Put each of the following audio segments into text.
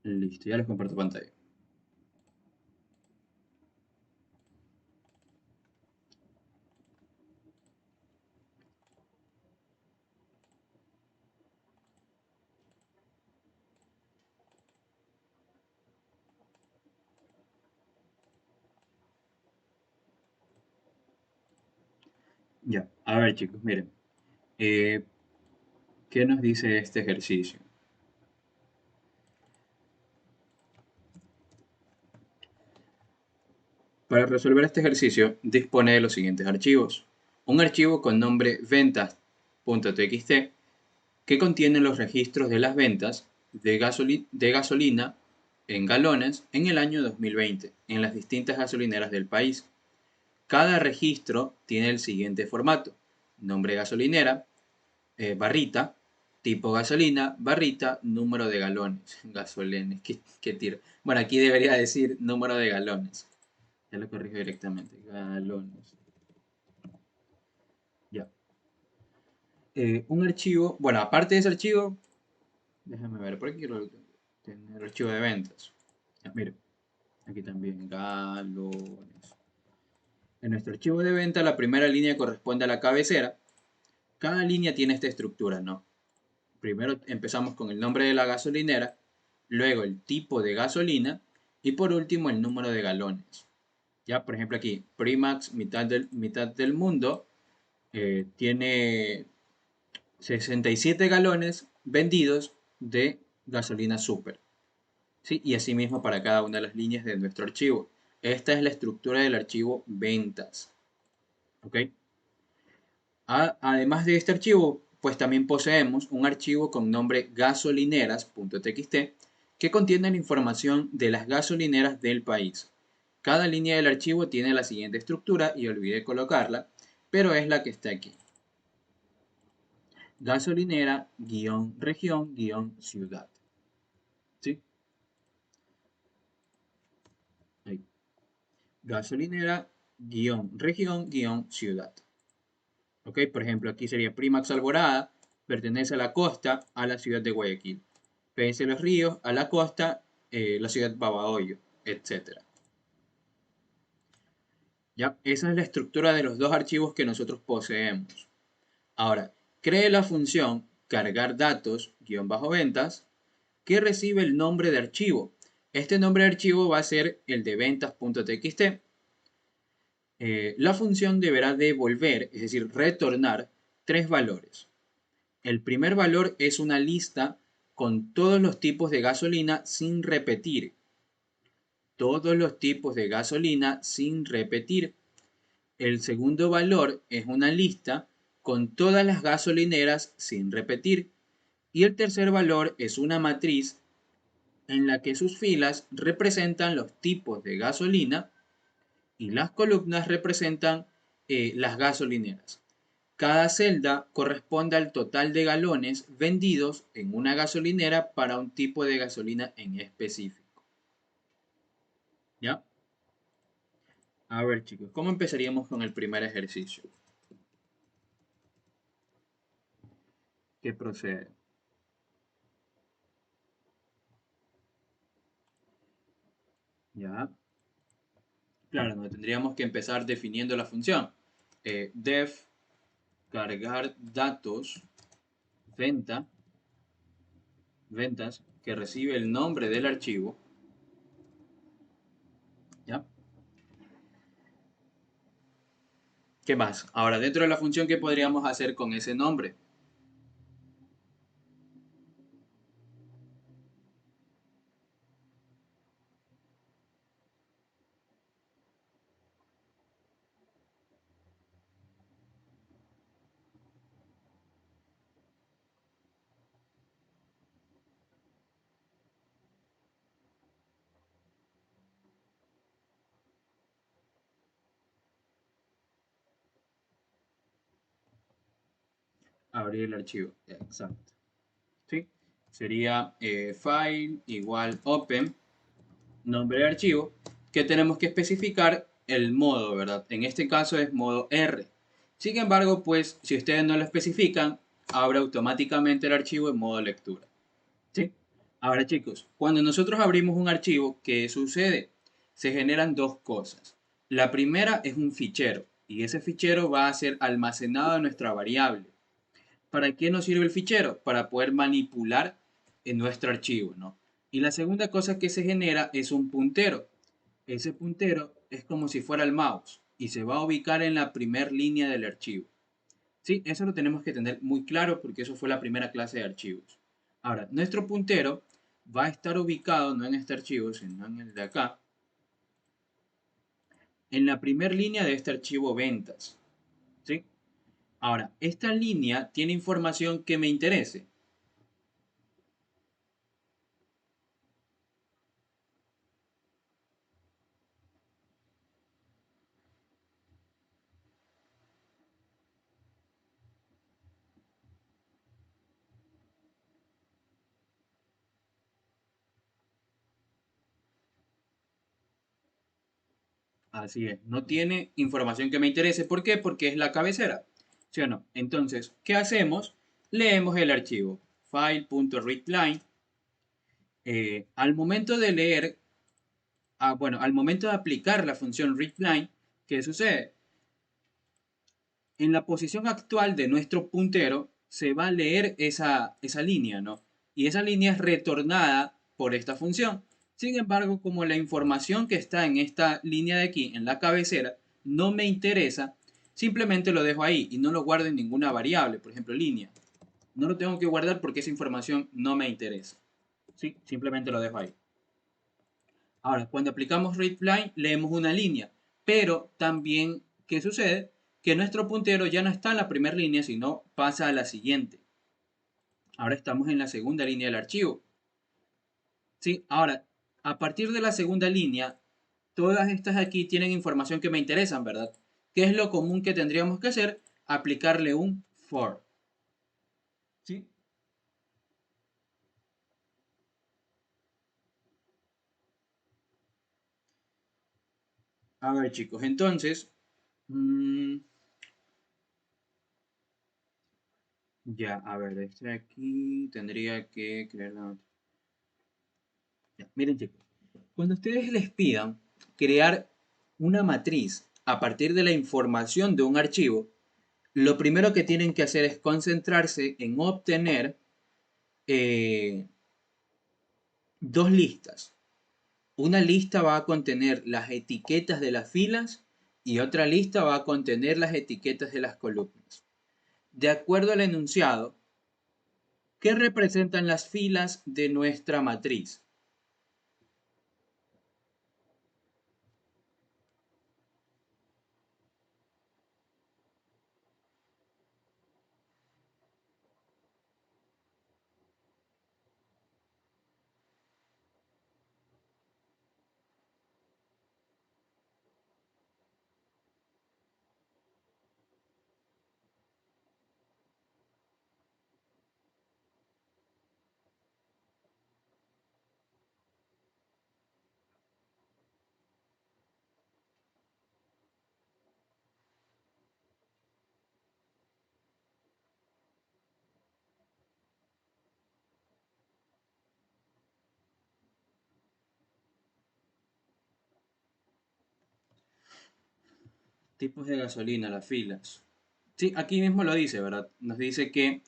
Listo, ya les comparto pantalla. Ya, a ver chicos, miren. eh, ¿Qué nos dice este ejercicio? Para resolver este ejercicio, dispone de los siguientes archivos. Un archivo con nombre ventas.txt que contiene los registros de las ventas de gasolina en galones en el año 2020 en las distintas gasolineras del país. Cada registro tiene el siguiente formato: nombre gasolinera, barrita, tipo gasolina, barrita, número de galones. Gasolenes, qué tiro. Bueno, aquí debería decir número de galones. Ya lo corrijo directamente. Galones. Ya. Un archivo. Bueno, aparte de ese archivo, déjame ver, por aquí quiero tener el archivo de ventas. Ya, mire, aquí también, galones. En nuestro archivo de venta, la primera línea corresponde a la cabecera. Cada línea tiene esta estructura, ¿no? Primero empezamos con el nombre de la gasolinera, luego el tipo de gasolina y por último el número de galones. Ya, por ejemplo aquí, Primax, mitad del mundo, tiene 67 galones vendidos de gasolina super. ¿Sí? Y asimismo para cada una de las líneas de nuestro archivo. Esta es la estructura del archivo ventas. ¿Ok? Además de este archivo, pues también poseemos un archivo con nombre gasolineras.txt que contiene la información de las gasolineras del país. Cada línea del archivo tiene la siguiente estructura y olvidé colocarla, pero es la que está aquí. Gasolinera, región, ciudad. ¿Sí? Ahí. Gasolinera, región, ciudad. ¿Ok? Por ejemplo, aquí sería Primax Alborada, pertenece a la costa, a la ciudad de Guayaquil. PS Los Ríos, a la costa, la ciudad de Babahoyo, etc. ¿Ya? Esa es la estructura de los dos archivos que nosotros poseemos. Ahora, cree la función cargar datos, ventas, que recibe el nombre de archivo. Este nombre de archivo va a ser el de ventas.txt. La función deberá devolver, es decir, retornar, tres valores. El primer valor es una lista con todos los tipos de gasolina sin repetir. Todos los tipos de gasolina sin repetir. El segundo valor es una lista con todas las gasolineras sin repetir. Y el tercer valor es una matriz en la que sus filas representan los tipos de gasolina y las columnas representan las gasolineras. Cada celda corresponde al total de galones vendidos en una gasolinera para un tipo de gasolina en específico. ¿Ya? A ver, chicos, ¿cómo empezaríamos con el primer ejercicio? ¿Qué procede? ¿Ya? Claro, no tendríamos que empezar definiendo la función. Def cargar datos venta, ventas que recibe el nombre del archivo. ¿Ya? ¿Qué más? Ahora, dentro de la función, ¿qué podríamos hacer con ese nombre? Abrir el archivo. Exacto. ¿Sí? Sería file igual open, nombre de archivo, que tenemos que especificar el modo, ¿verdad? En este caso es modo R. Sin embargo, pues, si ustedes no lo especifican, abre automáticamente el archivo en modo lectura. ¿Sí? Ahora chicos, cuando nosotros abrimos un archivo, ¿qué sucede? Se generan dos cosas. La primera es un fichero y ese fichero va a ser almacenado en nuestra variable. ¿Para qué nos sirve el fichero? Para poder manipular en nuestro archivo, ¿no? Y la segunda cosa que se genera es un puntero. Ese puntero es como si fuera el mouse y se va a ubicar en la primera línea del archivo. Sí, eso lo tenemos que tener muy claro porque eso fue la primera clase de archivos. Ahora, nuestro puntero va a estar ubicado no en este archivo, sino en el de acá, en la primera línea de este archivo ventas. ¿Sí? Ahora, esta línea tiene información que me interese. Así es, no tiene información que me interese. ¿Por qué? Porque es la cabecera. ¿Sí o no? Entonces, ¿qué hacemos? Leemos el archivo file.readline. Al momento de leer, bueno, al momento de aplicar la función readline, ¿qué sucede? En la posición actual de nuestro puntero se va a leer esa línea, ¿no? Y esa línea es retornada por esta función. Sin embargo, como la información que está en esta línea de aquí, en la cabecera, no me interesa, simplemente lo dejo ahí y no lo guardo en ninguna variable, por ejemplo, línea. No lo tengo que guardar porque esa información no me interesa. ¿Sí? Simplemente lo dejo ahí. Ahora, cuando aplicamos readline, leemos una línea, pero también, ¿qué sucede? Que nuestro puntero ya no está en la primera línea, sino pasa a la siguiente. Ahora estamos en la segunda línea del archivo. ¿Sí? Ahora, a partir de la segunda línea, todas estas aquí tienen información que me interesan, ¿verdad? ¿Qué es lo común que tendríamos que hacer? Aplicarle un for. ¿Sí? A ver, chicos, entonces, mmm, ya, a ver, este aquí tendría que crear la... Ya, miren, chicos. Cuando ustedes les pidan crear una matriz a partir de la información de un archivo, lo primero que tienen que hacer es concentrarse en obtener eh, dos listas. Una lista va a contener las etiquetas de las filas y otra lista va a contener las etiquetas de las columnas. De acuerdo al enunciado, ¿qué representan las filas de nuestra matriz? Tipos de gasolina, las filas. Sí, aquí mismo lo dice, ¿verdad? Nos dice que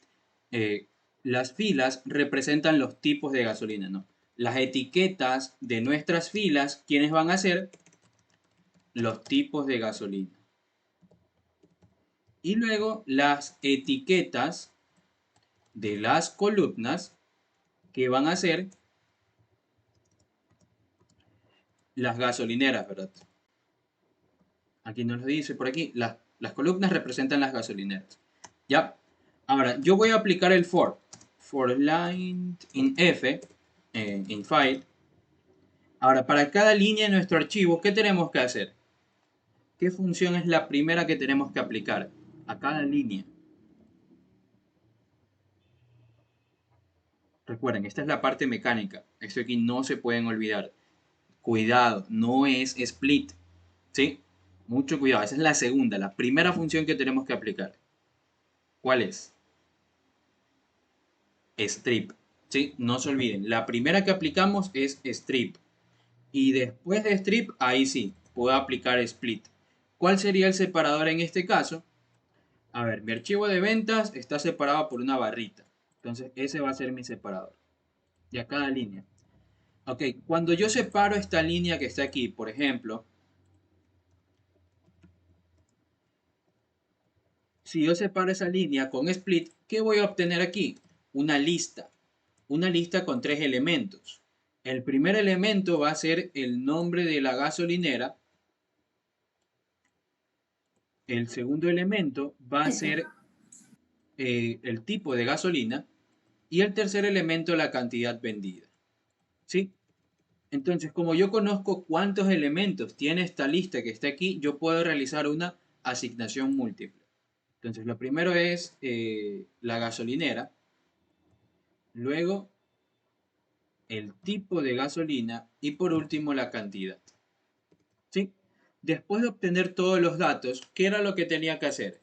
eh, las filas representan los tipos de gasolina, ¿no? Las etiquetas de nuestras filas, ¿quiénes van a ser? Los tipos de gasolina. Y luego las etiquetas de las columnas, que van a ser las gasolineras, ¿verdad? Aquí nos lo dice por aquí, las columnas representan las gasolineras. ¿Ya? Ahora, yo voy a aplicar el for line in F, in file. Ahora, para cada línea de nuestro archivo, ¿qué tenemos que hacer? ¿Qué función es la primera que tenemos que aplicar a cada línea? Recuerden, esta es la parte mecánica. Esto aquí no se pueden olvidar. Cuidado, no es split. ¿Sí? Mucho cuidado. Esa es la segunda, la primera función que tenemos que aplicar. ¿Cuál es? Strip. ¿Sí? No se olviden, la primera que aplicamos es strip. Y después de strip, ahí sí, puedo aplicar split. ¿Cuál sería el separador en este caso? A ver, mi archivo de ventas está separado por una barrita. Entonces, ese va a ser mi separador. Y a cada línea. Ok, cuando yo separo esta línea que está aquí, por ejemplo, si yo separo esa línea con split, ¿qué voy a obtener aquí? Una lista. Una lista con tres elementos. El primer elemento va a ser el nombre de la gasolinera. El segundo elemento va a ser el tipo de gasolina. Y el tercer elemento, la cantidad vendida. ¿Sí? Entonces, como yo conozco cuántos elementos tiene esta lista que está aquí, yo puedo realizar una asignación múltiple. Entonces, lo primero es la gasolinera, luego el tipo de gasolina y por último la cantidad. ¿Sí? Después de obtener todos los datos, ¿qué era lo que tenía que hacer?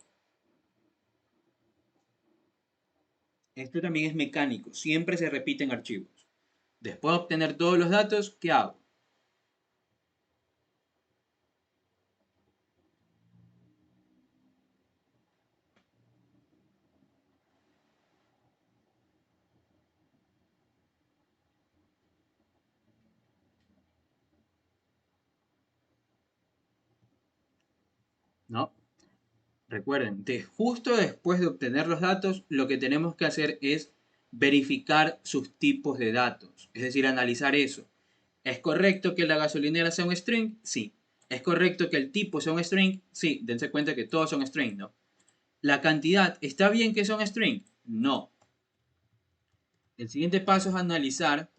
Esto también es mecánico, siempre se repiten archivos. Después de obtener todos los datos, ¿qué hago? ¿No? Recuerden, justo después de obtener los datos, lo que tenemos que hacer es verificar sus tipos de datos, es decir, analizar eso. ¿Es correcto que la gasolinera sea un string? Sí. ¿Es correcto que el tipo sea un string? Sí. Dense cuenta que todos son string, ¿no? ¿La cantidad está bien que sea un string? No. El siguiente paso es analizar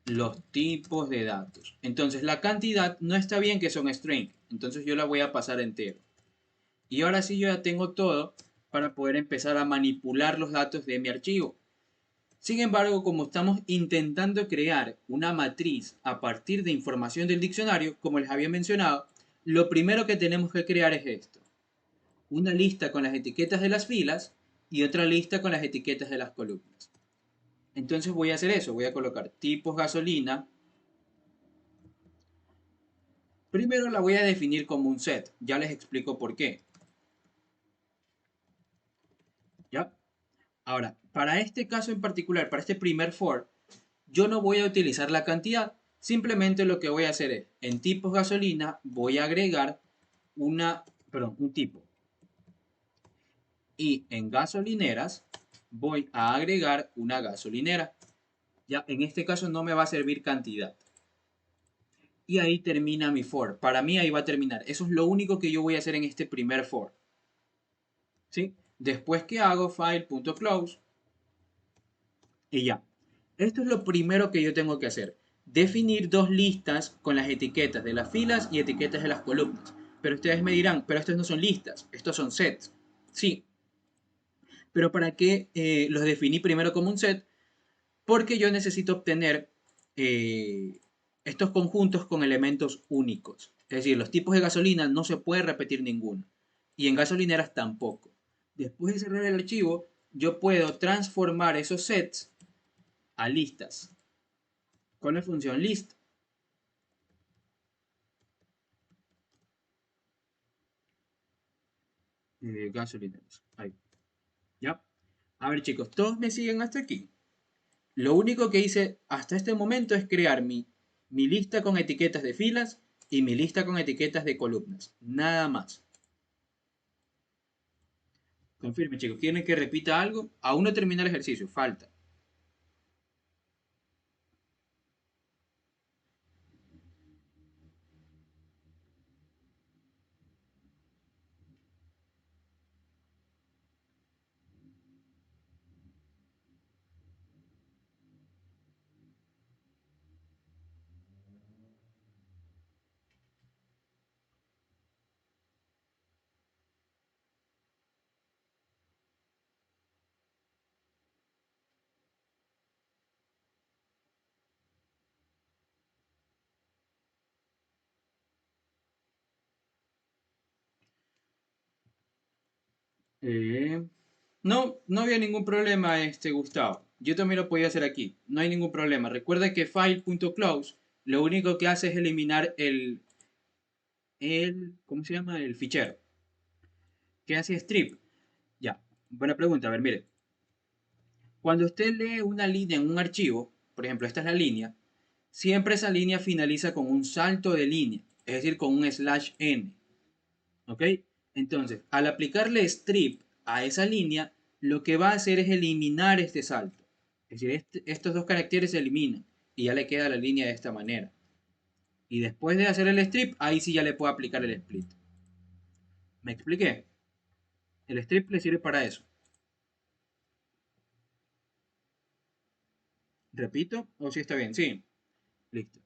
los tipos de datos. Entonces, la cantidad no está bien que sea un string, entonces yo la voy a pasar entero. Y ahora sí yo ya tengo todo para poder empezar a manipular los datos de mi archivo. Sin embargo, como estamos intentando crear una matriz a partir de información del diccionario, como les había mencionado, lo primero que tenemos que crear es esto. Una lista con las etiquetas de las filas y otra lista con las etiquetas de las columnas. Entonces voy a hacer eso, voy a colocar tipos gasolina. Primero la voy a definir como un set, ya les explico por qué. ¿Ya? Ahora, para este caso en particular, para este primer for, yo no voy a utilizar la cantidad. Simplemente lo que voy a hacer es, en tipos gasolina, voy a agregar un tipo. Y en gasolineras, voy a agregar una gasolinera. Ya, en este caso no me va a servir cantidad. Y ahí termina mi for. Para mí ahí va a terminar. Eso es lo único que yo voy a hacer en este primer for. ¿Sí? Después que hago file.close y ya. Esto es lo primero que yo tengo que hacer. Definir dos listas con las etiquetas de las filas y etiquetas de las columnas. Pero ustedes me dirán, pero estos no son listas, estos son sets. Sí, pero ¿para qué los definí primero como un set? Porque yo necesito obtener eh, estos conjuntos con elementos únicos. Es decir, los tipos de gasolina no se puede repetir ninguno. Y en gasolineras tampoco. Después de cerrar el archivo, yo puedo transformar esos sets a listas con la función list. Gasolineras. Ahí. ¿Ya? A ver, chicos, todos me siguen hasta aquí. Lo único que hice hasta este momento es crear mi lista con etiquetas de filas y mi lista con etiquetas de columnas. Nada más. Confirme, chicos. ¿Quieren que repita algo? Aún no termina el ejercicio. Falta. No, no había ningún problema, Gustavo. yo también lo podía hacer aquí, no hay ningún problema. Recuerda que file.close lo único que hace es eliminar ¿cómo se llama? El fichero. ¿Qué hace strip? Ya, buena pregunta. A ver, mire. Cuando usted lee una línea en un archivo, por ejemplo, esta es la línea, siempre esa línea finaliza con un salto de línea, es decir, con un slash n. ¿Ok? Entonces, al aplicarle strip a esa línea, lo que va a hacer es eliminar este salto. Es decir, estos dos caracteres se eliminan y ya le queda la línea de esta manera. Y después de hacer el strip, ahí sí ya le puedo aplicar el split. ¿Me expliqué? El strip le sirve para eso. ¿Repito? ¿O si está bien? Sí. Listo.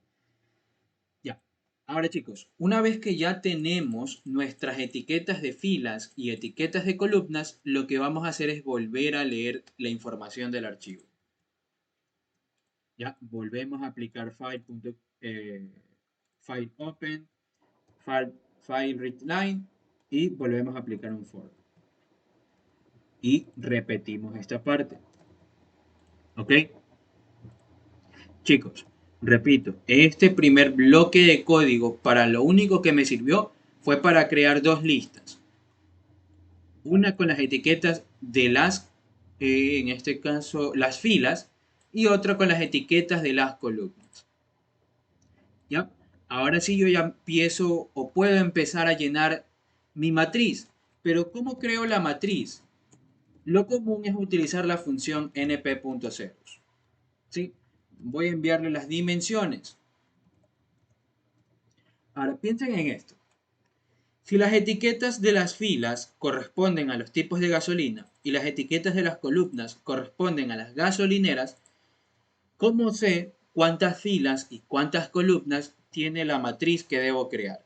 Ya. Ahora chicos, una vez que ya tenemos nuestras etiquetas de filas y etiquetas de columnas, lo que vamos a hacer es volver a leer la información del archivo. Ya, volvemos a aplicar file open, file read line y volvemos a aplicar un for. Y repetimos esta parte. ¿Ok? Chicos, repito, este primer bloque de código para lo único que me sirvió fue para crear dos listas. Una con las etiquetas de en este caso, las filas, y otra con las etiquetas de las columnas. ¿Ya? Ahora sí yo ya empiezo o puedo empezar a llenar mi matriz. Pero ¿cómo creo la matriz? Lo común es utilizar la función np.ceros. ¿Sí? Voy a enviarle las dimensiones. Ahora piensen en esto. Si las etiquetas de las filas corresponden a los tipos de gasolina y las etiquetas de las columnas corresponden a las gasolineras, ¿cómo sé cuántas filas y cuántas columnas tiene la matriz que debo crear?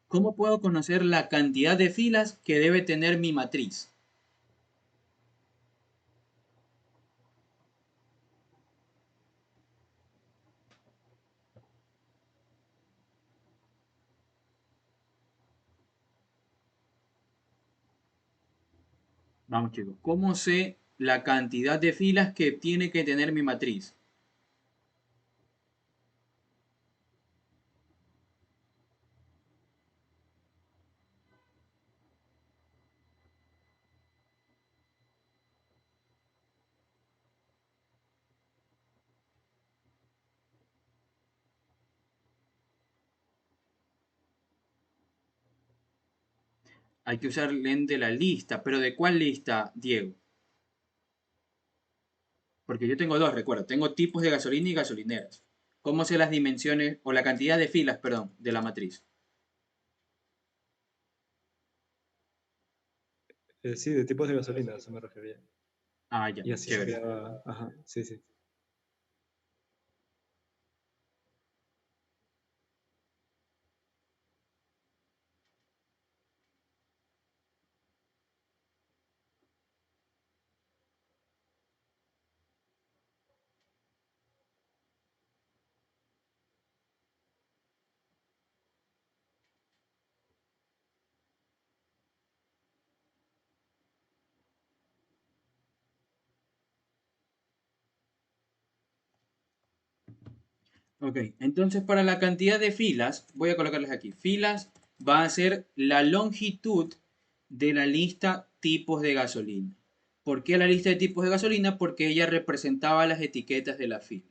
¿Cómo puedo conocer la cantidad de filas que debe tener mi matriz? Vamos chicos, ¿cómo sé la cantidad de filas que tiene que tener mi matriz? Hay que usar len de la lista, pero ¿de cuál lista, Diego? Porque yo tengo dos, recuerda, tengo tipos de gasolina y gasolineras. ¿Cómo sé las dimensiones o la cantidad de filas, perdón, de la matriz? Sí, de tipos de gasolina, a eso me refería. Ah, ya, Y así se chévere. creaba, ajá, sí, sí. Ok, entonces para la cantidad de filas, voy a colocarles aquí. Filas va a ser la longitud de la lista tipos de gasolina. ¿Por qué la lista de tipos de gasolina? Porque ella representaba las etiquetas de la fila.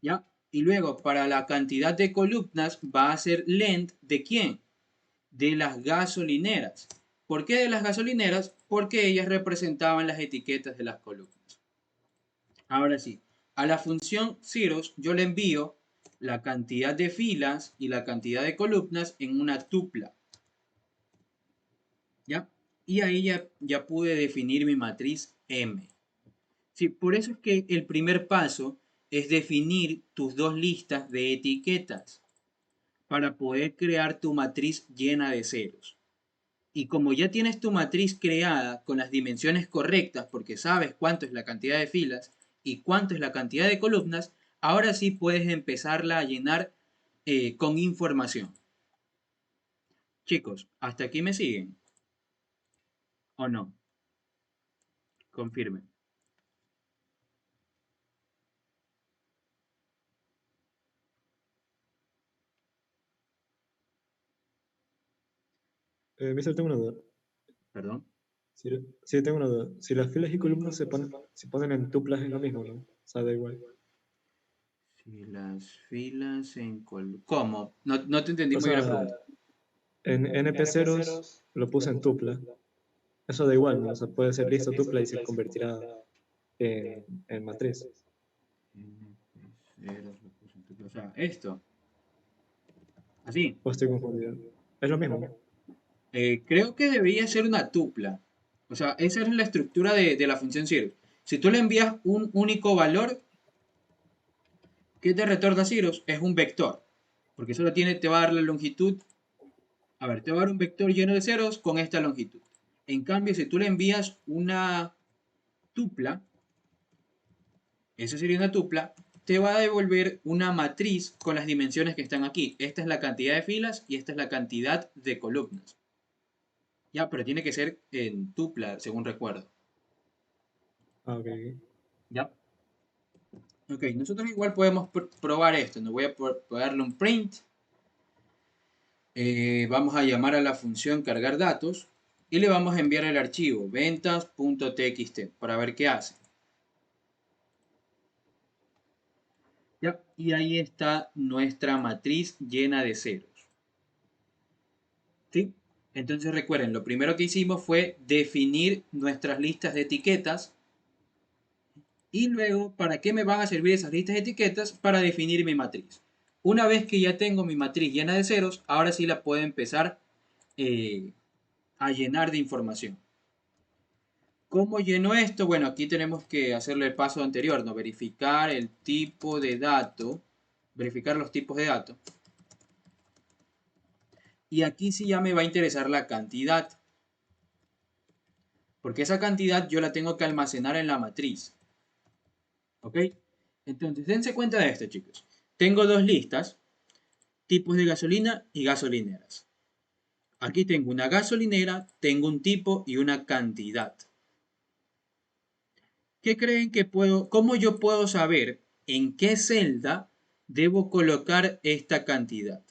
¿Ya? Y luego, para la cantidad de columnas, va a ser length de quién? De las gasolineras. ¿Por qué de las gasolineras? Porque ellas representaban las etiquetas de las columnas. Ahora sí, a la función zeros yo le envío la cantidad de filas y la cantidad de columnas en una tupla. ¿Ya? Y ahí ya pude definir mi matriz M. Sí, por eso es que el primer paso es definir tus dos listas de etiquetas para poder crear tu matriz llena de ceros. Y como ya tienes tu matriz creada con las dimensiones correctas, porque sabes cuánto es la cantidad de filas y cuánto es la cantidad de columnas, ahora sí puedes empezarla a llenar con información. Chicos, hasta aquí me siguen. ¿O no? Confirme. Mister, tengo una duda. Perdón. Si, sí, tengo una duda. Si las filas y columnas se ponen en tuplas es lo mismo, ¿no? O sea, da igual. Si las filas en ¿Cómo? No te entendí O muy bien la sea, pregunta. en NP ceros lo puse en tupla. Eso da igual, ¿no? O sea, puede ser listo tupla y se convertirá en matriz. Ceros, lo puse en tu- O sea, esto. Así. O estoy confundido. Es lo mismo, ¿no? Creo que debería ser una tupla. O sea, esa es la estructura de la función circ. Si tú le envías un único valor, ¿qué te retorna ceros? Es un vector. Porque solo te va a dar la longitud. A ver, te va a dar un vector lleno de ceros con esta longitud. En cambio, si tú le envías una tupla, eso sería una tupla, te va a devolver una matriz con las dimensiones que están aquí. Esta es la cantidad de filas y esta es la cantidad de columnas. Ya, pero tiene que ser en tupla, según recuerdo. Ah, ok, ok. Ya. Ok, nosotros igual podemos probar esto. Nos voy a darle un print. Vamos a llamar a la función cargar datos y le vamos a enviar el archivo ventas.txt para ver qué hace. Ya, y ahí está nuestra matriz llena de ceros. ¿Sí? Entonces recuerden, lo primero que hicimos fue definir nuestras listas de etiquetas y luego, ¿para qué me van a servir esas listas de etiquetas? Para definir mi matriz. Una vez que ya tengo mi matriz llena de ceros, ahora sí la puedo empezar eh, a llenar de información. ¿Cómo lleno esto? Bueno, aquí tenemos que hacerle el paso anterior, ¿no? Verificar el tipo de dato, verificar los tipos de datos. Y aquí sí ya me va a interesar la cantidad, porque esa cantidad yo la tengo que almacenar en la matriz. ¿Ok? Entonces, dense cuenta de esto, chicos. Tengo dos listas, tipos de gasolina y gasolineras. Aquí tengo una gasolinera, tengo un tipo y una cantidad. ¿Qué creen que cómo yo puedo saber en qué celda debo colocar esta cantidad?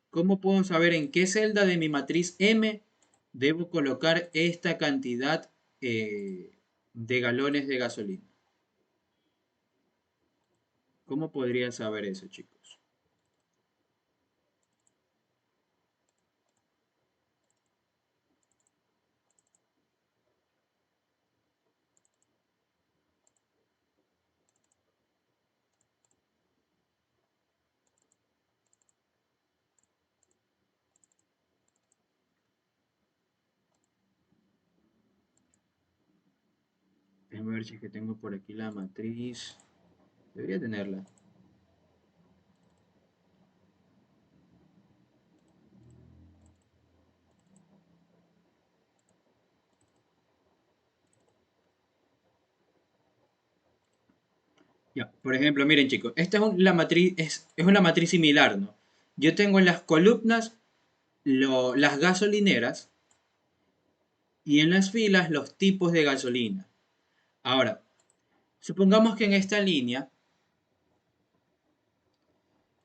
¿Cómo puedo saber en qué celda de mi matriz M debo colocar esta cantidad de galones de gasolina? ¿Cómo podría saber eso, chicos? Déjame ver si es que tengo por aquí la matriz. Debería tenerla. Ya, por ejemplo, miren chicos, esta es la matriz, es una matriz similar, ¿no? Yo tengo en las columnas las gasolineras y en las filas los tipos de gasolina. Ahora, supongamos que en esta línea,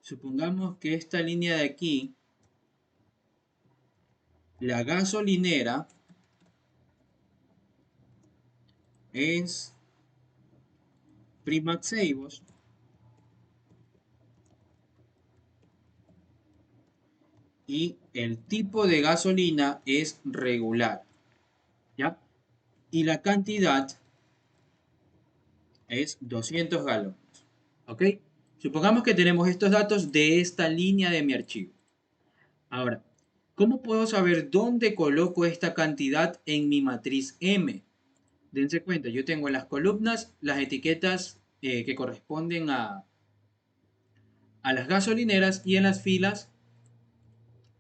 supongamos que esta línea de aquí, la gasolinera es Primax Seibos y el tipo de gasolina es regular, ¿ya? Y la cantidad es 200 galones, ¿ok? Supongamos que tenemos estos datos de esta línea de mi archivo. Ahora, ¿cómo puedo saber dónde coloco esta cantidad en mi matriz M? Dense cuenta, yo tengo en las columnas las etiquetas que corresponden a las gasolineras y en las filas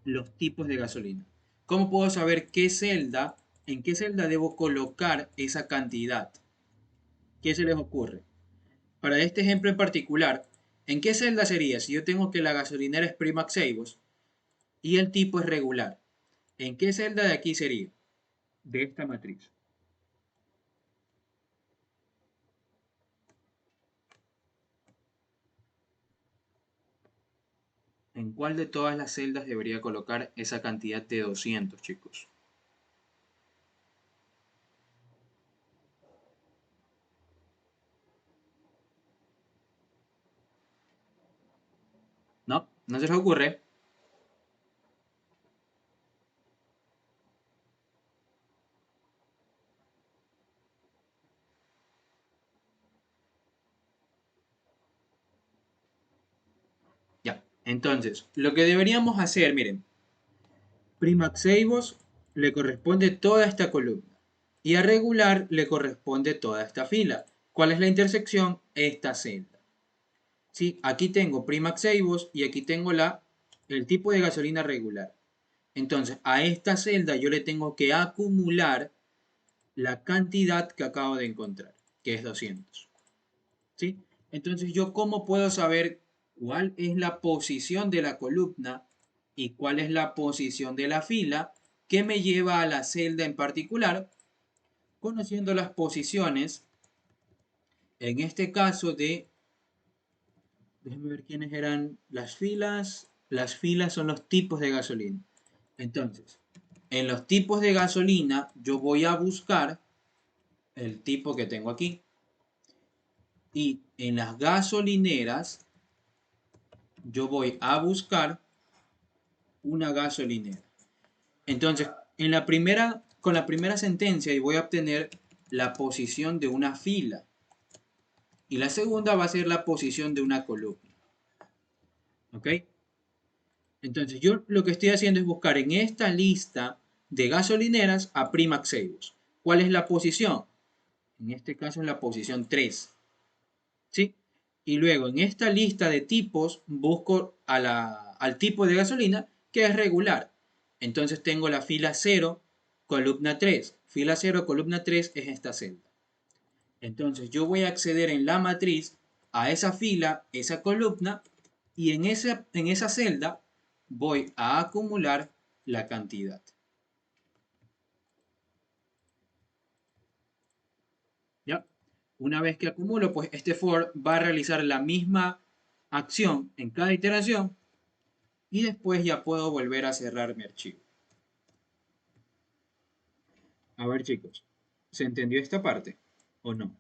los tipos de gasolina. ¿Cómo puedo saber en qué celda debo colocar esa cantidad? ¿Qué se les ocurre? Para este ejemplo en particular, ¿en qué celda sería si yo tengo que la gasolinera es Primax Seibos y el tipo es regular? ¿En qué celda de aquí sería? De esta matriz. ¿En cuál de todas las celdas debería colocar esa cantidad de 200, chicos? ¿No? ¿No se les ocurre? Ya. Entonces, lo que deberíamos hacer, miren, Primaxeivos le corresponde toda esta columna y a regular le corresponde toda esta fila. ¿Cuál es la intersección? Esta celda. ¿Sí? Aquí tengo Primaxeivos y aquí tengo el tipo de gasolina regular. Entonces, a esta celda yo le tengo que acumular la cantidad que acabo de encontrar, que es 200. ¿Sí? Entonces, ¿yo cómo puedo saber cuál es la posición de la columna y cuál es la posición de la fila que me lleva a la celda en particular? Conociendo las posiciones, en este caso déjenme ver quiénes eran las filas. Las filas son los tipos de gasolina. Entonces, en los tipos de gasolina, yo voy a buscar el tipo que tengo aquí. Y en las gasolineras, yo voy a buscar una gasolinera. Entonces, con la primera sentencia, voy a obtener la posición de una fila. Y la segunda va a ser la posición de una columna. ¿Ok? Entonces, yo lo que estoy haciendo es buscar en esta lista de gasolineras a Primaxeus. ¿Cuál es la posición? En este caso es la posición 3. ¿Sí? Y luego en esta lista de tipos busco al tipo de gasolina que es regular. Entonces tengo la fila 0, columna 3. Fila 0, columna 3 es esta celda. Entonces yo voy a acceder en la matriz a esa fila, esa columna, y en esa celda voy a acumular la cantidad. ¿Ya? Una vez que acumulo, pues este for va a realizar la misma acción en cada iteración y después ya puedo volver a cerrar mi archivo. A ver chicos, ¿se entendió esta parte o no?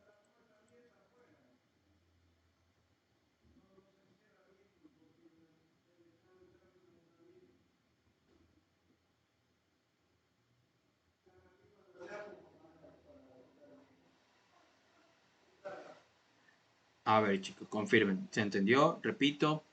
A ver chicos, confirmen. ¿Se entendió? Repito.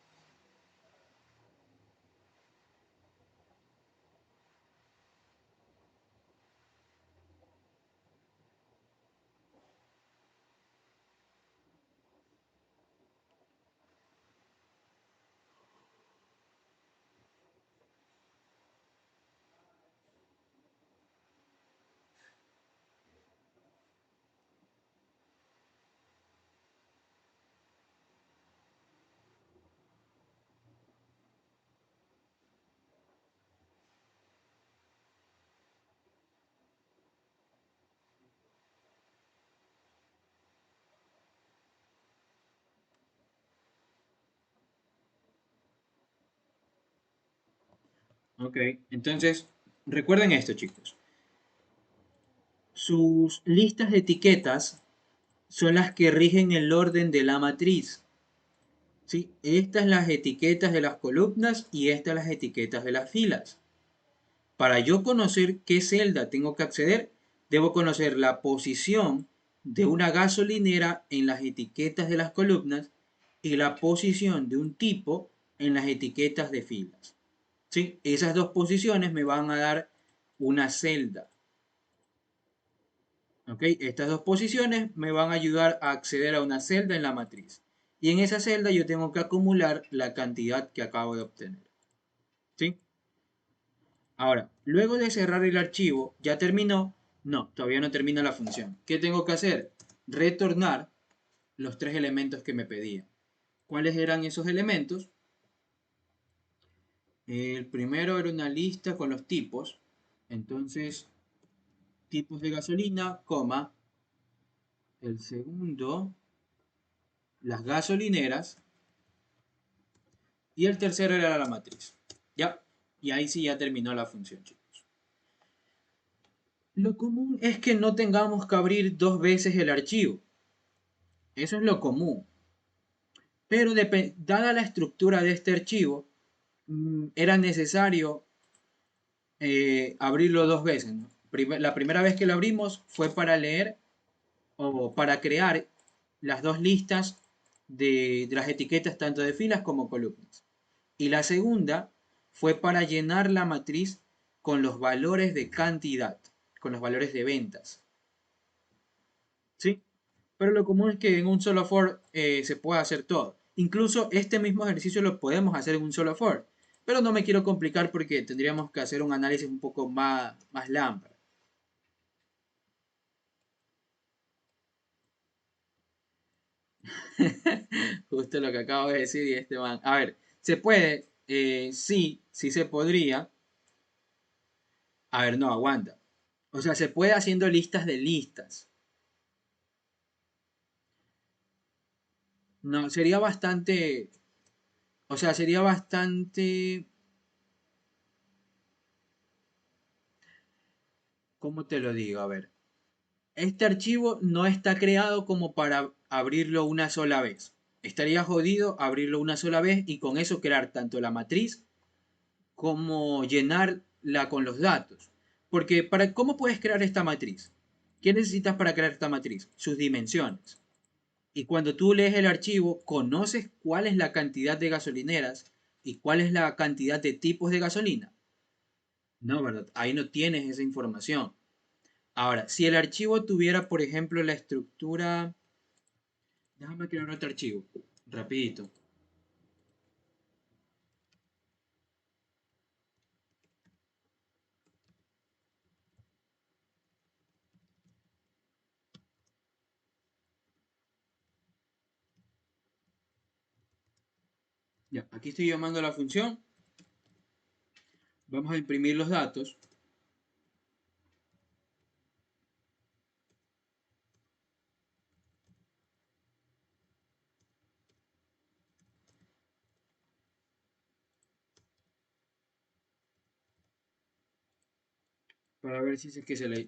Ok, entonces recuerden esto chicos. Sus listas de etiquetas son las que rigen el orden de la matriz. ¿Sí? Estas las etiquetas de las columnas y estas las etiquetas de las filas. Para yo conocer qué celda tengo que acceder, debo conocer la posición de una gasolinera en las etiquetas de las columnas y la posición de un tipo en las etiquetas de filas. ¿Sí? Esas dos posiciones me van a dar una celda. ¿Ok? Estas dos posiciones me van a ayudar a acceder a una celda en la matriz. Y en esa celda yo tengo que acumular la cantidad que acabo de obtener. ¿Sí? Ahora, luego de cerrar el archivo, ¿ya terminó? No, todavía no termina la función. ¿Qué tengo que hacer? Retornar los tres elementos que me pedían. ¿Cuáles eran esos elementos? El primero era una lista con los tipos. Entonces, tipos de gasolina, coma, el segundo, las gasolineras, y el tercero era la matriz. Ya, y ahí sí ya terminó la función, chicos. Lo común es que no tengamos que abrir dos veces el archivo. Eso es lo común. Pero dada la estructura de este archivo, era necesario abrirlo dos veces, ¿no? La primera vez que lo abrimos fue para leer o para crear las dos listas de las etiquetas tanto de filas como columnas. Y la segunda fue para llenar la matriz con los valores de cantidad, con los valores de ventas. ¿Sí? Pero lo común es que en un solo for se pueda hacer todo. Incluso este mismo ejercicio lo podemos hacer en un solo for. Pero no me quiero complicar porque tendríamos que hacer un análisis un poco más lámpara. Justo lo que acabo de decir y este man. A ver, se puede, sí, sí se podría. A ver, no, aguanta. O sea, se puede haciendo listas de listas. No, sería bastante, o sea, sería bastante, ¿cómo te lo digo? A ver, este archivo no está creado como para abrirlo una sola vez. Estaría jodido abrirlo una sola vez y con eso crear tanto la matriz como llenarla con los datos. Porque ¿cómo puedes crear esta matriz? ¿Qué necesitas para crear esta matriz? Sus dimensiones. Y cuando tú lees el archivo, conoces cuál es la cantidad de gasolineras y cuál es la cantidad de tipos de gasolina. No, ¿verdad? Ahí no tienes esa información. Ahora, si el archivo tuviera, por ejemplo, la estructura... Déjame crear otro archivo. Rapidito. Ya, aquí estoy llamando a la función. Vamos a imprimir los datos. Para ver si,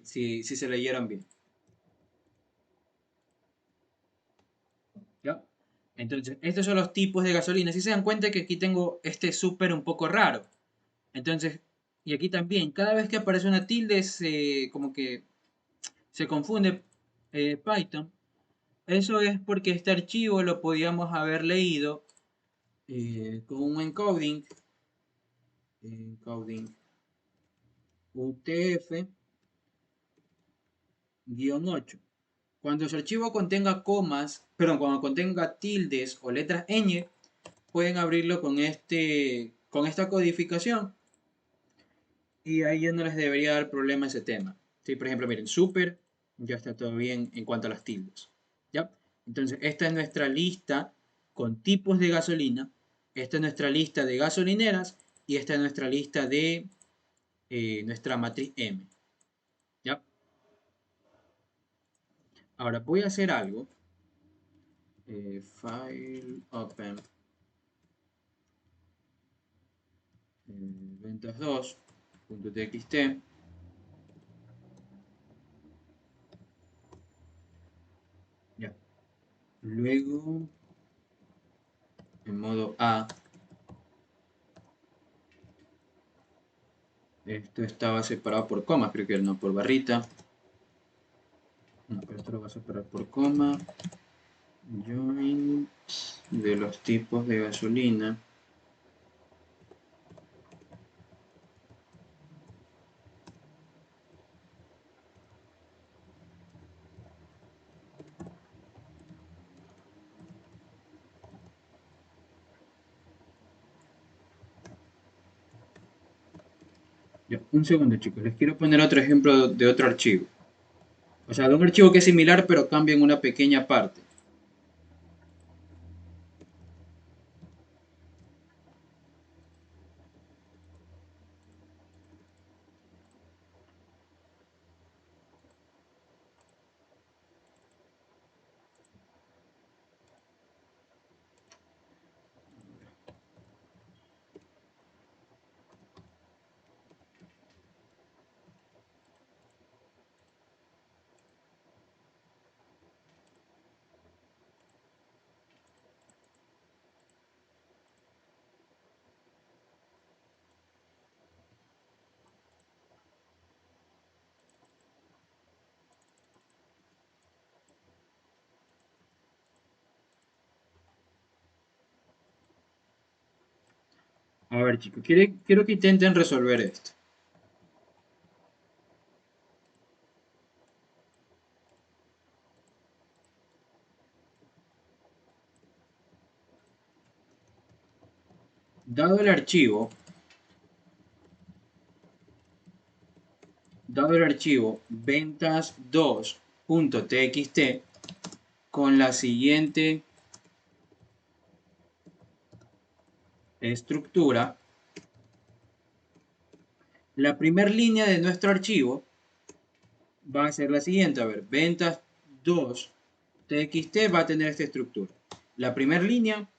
si se leyeron bien. ¿Ya? Entonces, estos son los tipos de gasolina. Si se dan cuenta que aquí tengo este súper un poco raro. Entonces, y aquí también, cada vez que aparece una tilde, como que se confunde Python. Eso es porque este archivo lo podíamos haber leído con un encoding UTF-8. Cuando su archivo contenga comas, perdón, cuando contenga tildes o letras ñ, pueden abrirlo con esta codificación y ahí ya no les debería dar problema ese tema. ¿Sí? Por ejemplo, miren, super, ya está todo bien en cuanto a las tildes. ¿Ya? Entonces, esta es nuestra lista con tipos de gasolina, esta es nuestra lista de gasolineras y esta es nuestra lista de nuestra matriz M. ¿Ya? Ahora voy a hacer algo. File open ventas2.txt. Ya. Luego, en modo A, esto estaba separado por comas, creo que no por barrita. No, pero esto lo va a separar por coma. Join de los tipos de gasolina. Ya, un segundo, chicos. Les quiero poner otro ejemplo de otro archivo. O sea, de un archivo que es similar, pero cambia en una pequeña parte. A ver, chicos, quiero que intenten resolver esto. Dado el archivo, ventas2.txt con la siguiente estructura, la primera línea de nuestro archivo va a ser la siguiente. A ver, ventas2.txt va a tener esta estructura. La primera línea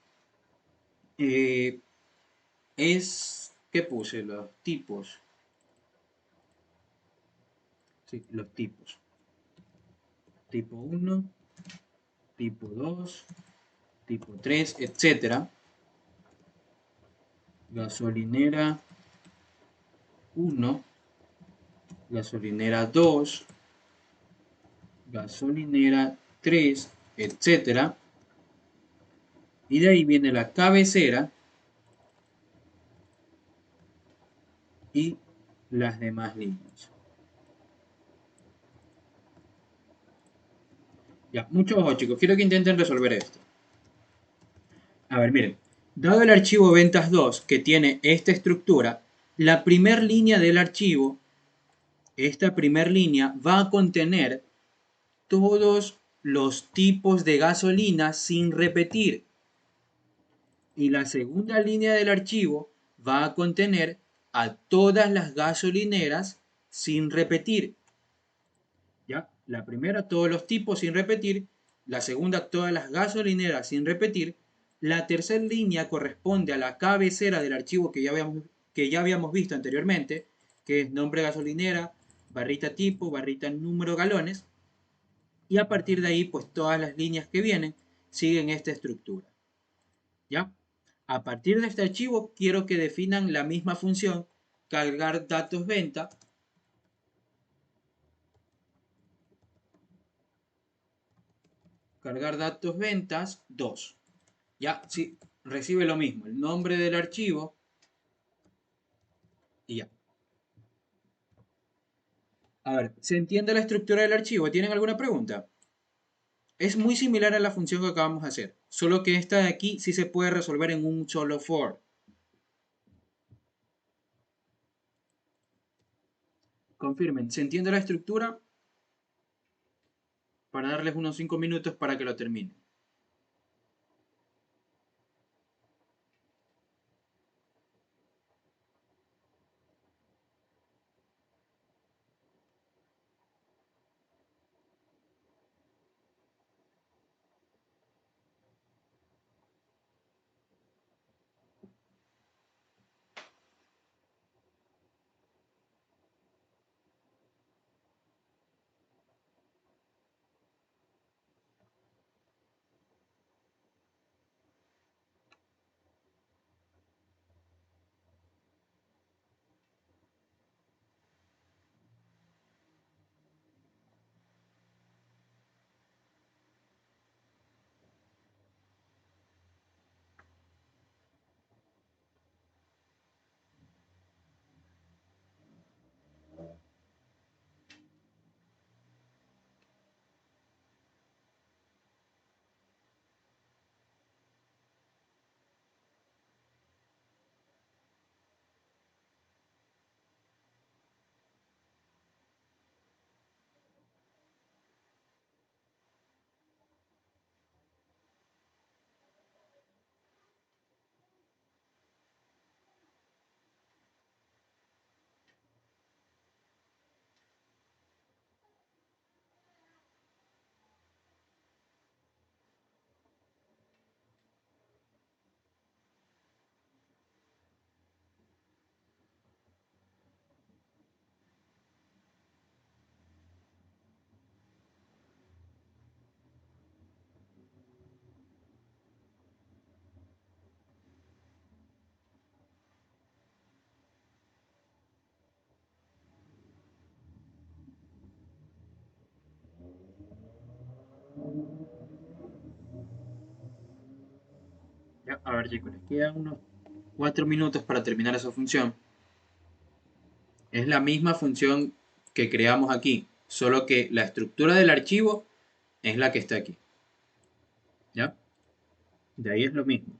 eh, es, ¿qué puse? Los tipos. Sí, los tipos. Tipo 1, tipo 2, tipo 3, etcétera. Gasolinera 1, gasolinera 2, gasolinera 3, etcétera. Y de ahí viene la cabecera y las demás líneas. Ya, mucho ojo chicos, quiero que intenten resolver esto. A ver, miren, dado el archivo ventas2 que tiene esta estructura, la primera línea del archivo, esta primera línea va a contener todos los tipos de gasolina sin repetir. Y la segunda línea del archivo va a contener a todas las gasolineras sin repetir. ¿Ya? La primera, todos los tipos sin repetir. La segunda, todas las gasolineras sin repetir. La tercera línea corresponde a la cabecera del archivo que ya habíamos visto anteriormente, que es nombre gasolinera, barrita tipo, barrita número galones. Y a partir de ahí, pues todas las líneas que vienen siguen esta estructura. ¿Ya? A partir de este archivo, quiero que definan la misma función, cargar datos venta, cargar datos ventas 2. Ya, sí, recibe lo mismo, el nombre del archivo y ya. A ver, ¿se entiende la estructura del archivo? ¿Tienen alguna pregunta? Es muy similar a la función que acabamos de hacer, solo que esta de aquí sí se puede resolver en un solo for. Confirmen, ¿se entiende la estructura? Para darles unos 5 minutos para que lo terminen. Ya, a ver chicos, les quedan unos 4 minutos para terminar esa función. Es la misma función que creamos aquí, solo que la estructura del archivo es la que está aquí. ¿Ya? De ahí es lo mismo.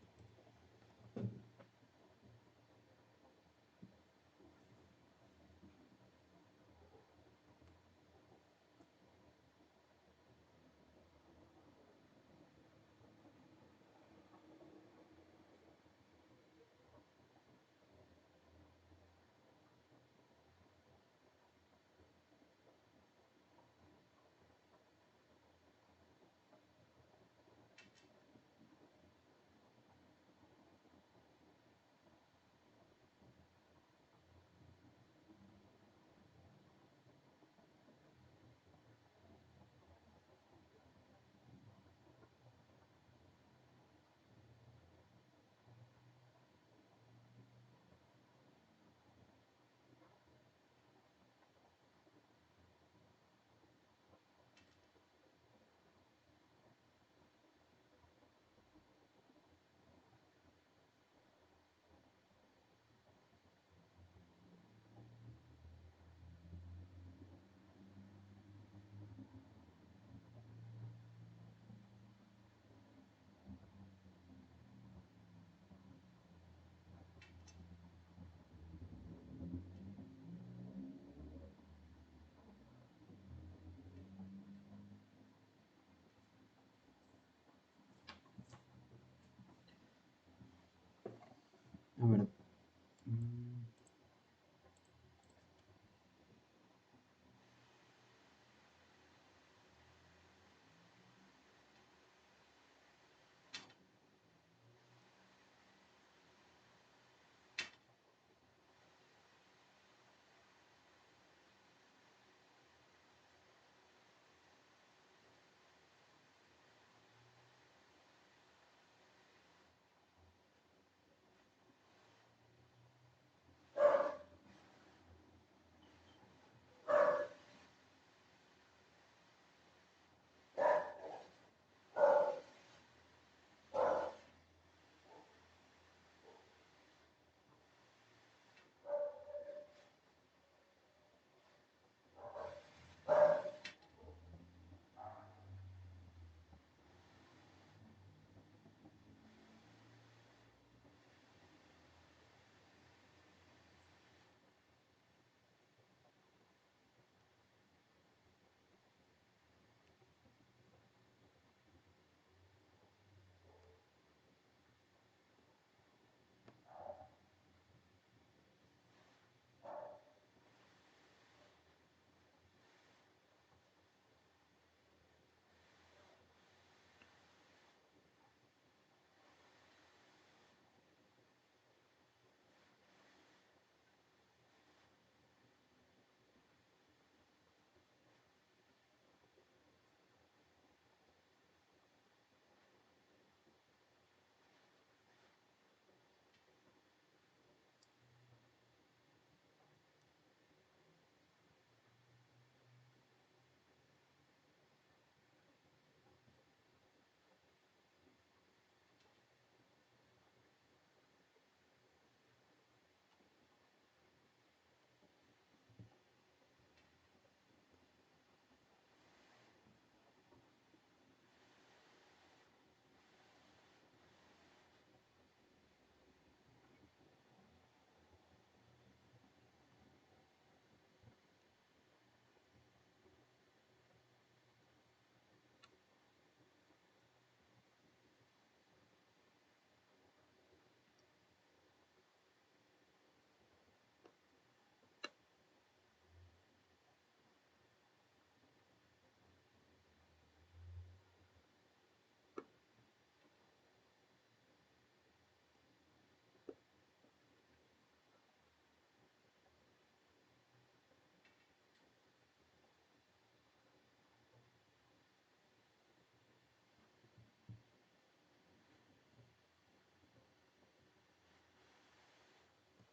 A ver.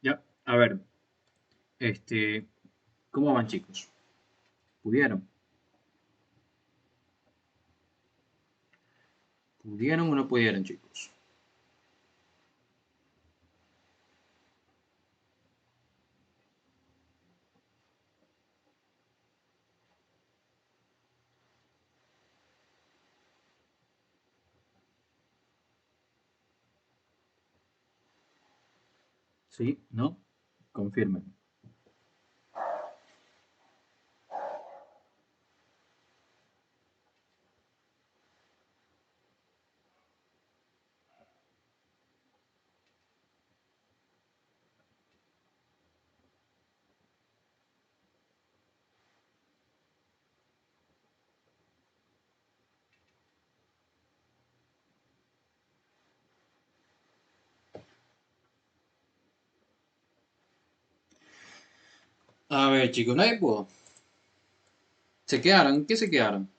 Ya, a ver, este, ¿cómo van chicos? ¿Pudieron? ¿Pudieron o no pudieron chicos? ¿Sí? ¿No? Confirmen. A ver, chicos, nadie pudo. ¿Se quedaron? ¿En qué se quedaron?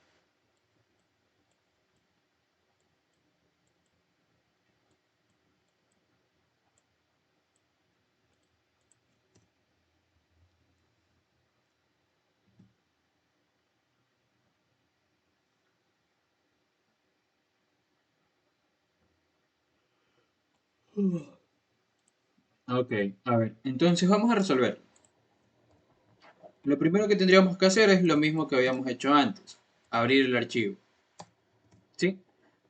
Ok, a ver, entonces vamos a resolver. Lo primero que tendríamos que hacer es lo mismo que habíamos hecho antes, abrir el archivo. ¿Sí?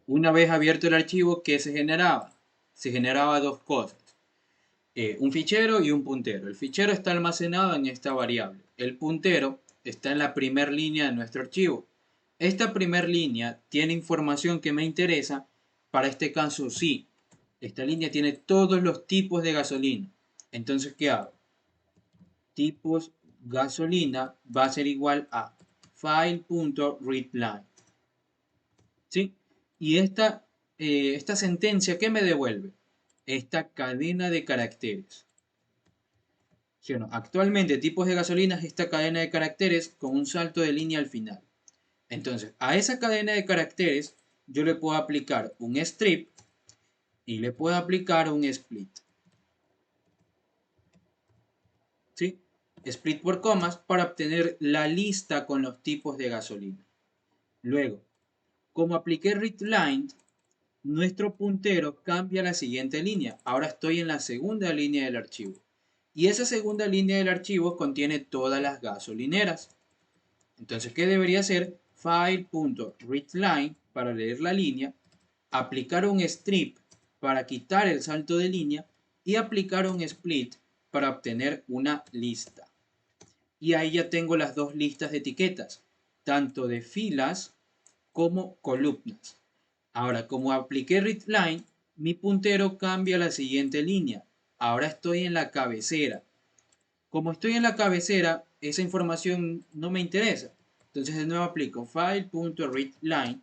Una vez abierto el archivo, ¿qué se generaba? Se generaba dos cosas, un fichero y un puntero. El fichero está almacenado en esta variable. El puntero está en la primera línea de nuestro archivo. Esta primera línea tiene información que me interesa. Para este caso, sí. Esta línea tiene todos los tipos de gasolina. Entonces, ¿qué hago? Tipos gasolina va a ser igual a file.readline. ¿Sí? Y esta sentencia, ¿qué me devuelve? Esta cadena de caracteres. ¿Sí o no? Actualmente, tipos de gasolina es esta cadena de caracteres con un salto de línea al final. Entonces, a esa cadena de caracteres yo le puedo aplicar un strip y le puedo aplicar un split. ¿Sí? Split por comas para obtener la lista con los tipos de gasolina. Luego, como apliqué readline, nuestro puntero cambia a la siguiente línea. Ahora estoy en la segunda línea del archivo. Y esa segunda línea del archivo contiene todas las gasolineras. Entonces, ¿qué debería hacer? File.readline para leer la línea, aplicar un strip para quitar el salto de línea y aplicar un split para obtener una lista. Y ahí ya tengo las dos listas de etiquetas, tanto de filas como columnas. Ahora, como apliqué readline, mi puntero cambia a la siguiente línea. Ahora estoy en la cabecera. Como estoy en la cabecera, esa información no me interesa. Entonces de nuevo aplico file.readline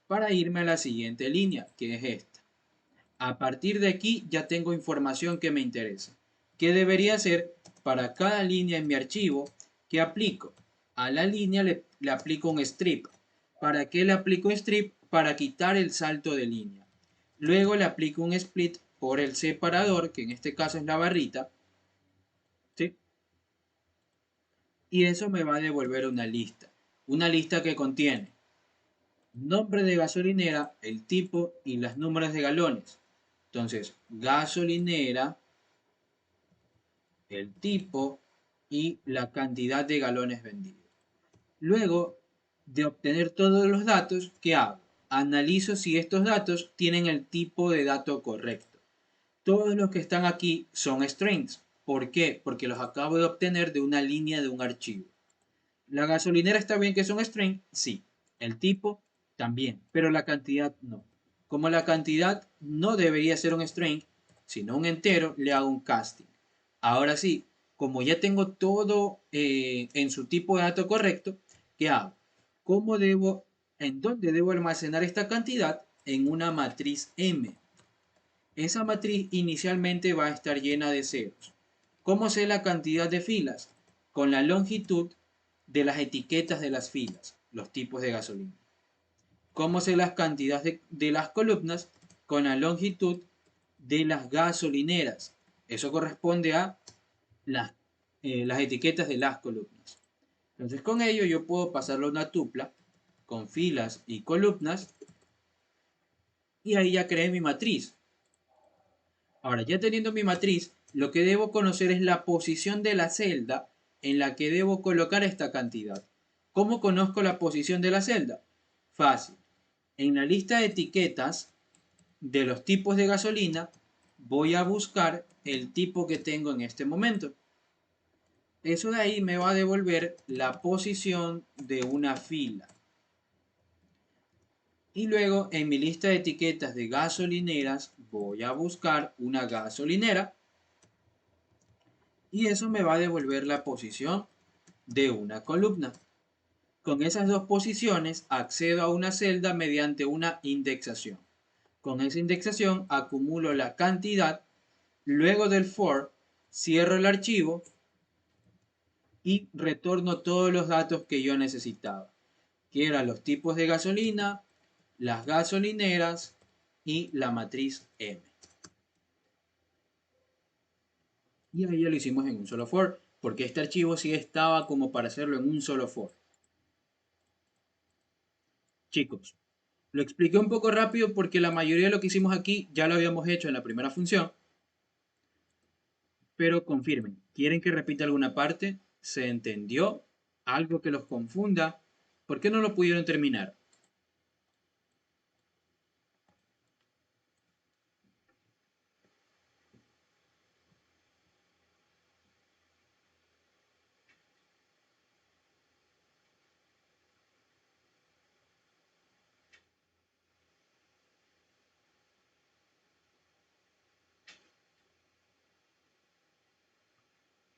para irme a la siguiente línea, que es esta. A partir de aquí ya tengo información que me interesa. ¿Qué debería hacer para cada línea en mi archivo? ¿Qué aplico? A la línea le aplico un strip. ¿Para qué le aplico strip? Para quitar el salto de línea. Luego le aplico un split por el separador, que en este caso es la barrita, ¿sí? Y eso me va a devolver una lista. Una lista que contiene nombre de gasolinera, el tipo y los números de galones. Entonces, gasolinera, el tipo y la cantidad de galones vendidos. Luego de obtener todos los datos, ¿qué hago? Analizo si estos datos tienen el tipo de dato correcto. Todos los que están aquí son strings. ¿Por qué? Porque los acabo de obtener de una línea de un archivo. ¿La gasolinera está bien que es un string? Sí. ¿El tipo? También. Pero la cantidad no. Como la cantidad no debería ser un string, sino un entero, le hago un casting. Ahora sí, como ya tengo todo en su tipo de dato correcto, ¿qué hago? ¿Cómo debo, en dónde debo almacenar esta cantidad? En una matriz M. Esa matriz inicialmente va a estar llena de ceros. ¿Cómo sé la cantidad de filas? Con la longitud de las etiquetas de las filas, los tipos de gasolina. ¿Cómo sé las cantidades de las columnas? Con la longitud de las gasolineras. Eso corresponde a las etiquetas de las columnas. Entonces con ello yo puedo pasarlo a una tupla con filas y columnas y ahí ya creé mi matriz. Ahora, ya teniendo mi matriz, lo que debo conocer es la posición de la celda en la que debo colocar esta cantidad. ¿Cómo conozco la posición de la celda? Fácil. En la lista de etiquetas de los tipos de gasolina, voy a buscar el tipo que tengo en este momento. Eso de ahí me va a devolver la posición de una fila. Y luego en mi lista de etiquetas de gasolineras voy a buscar una gasolinera y eso me va a devolver la posición de una columna. Con esas dos posiciones accedo a una celda mediante una indexación. Con esa indexación acumulo la cantidad, luego del for cierro el archivo y retorno todos los datos que yo necesitaba, que eran los tipos de gasolina, las gasolineras y la matriz M. Y ahí ya lo hicimos en un solo for, porque este archivo sí estaba como para hacerlo en un solo for. Chicos, lo expliqué un poco rápido porque la mayoría de lo que hicimos aquí ya lo habíamos hecho en la primera función, pero confirmen, ¿quieren que repita alguna parte? ¿Se entendió? ¿Algo que los confunda? ¿Por qué no lo pudieron terminar?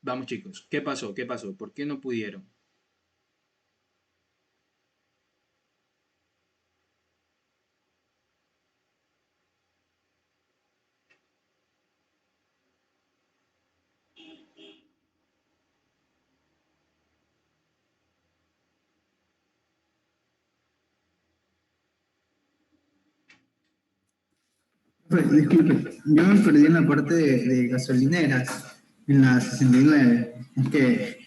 Vamos chicos, ¿qué pasó? ¿Qué pasó? ¿Por qué no pudieron? Disculpe, yo me perdí en la parte de gasolineras, en la 69. Es que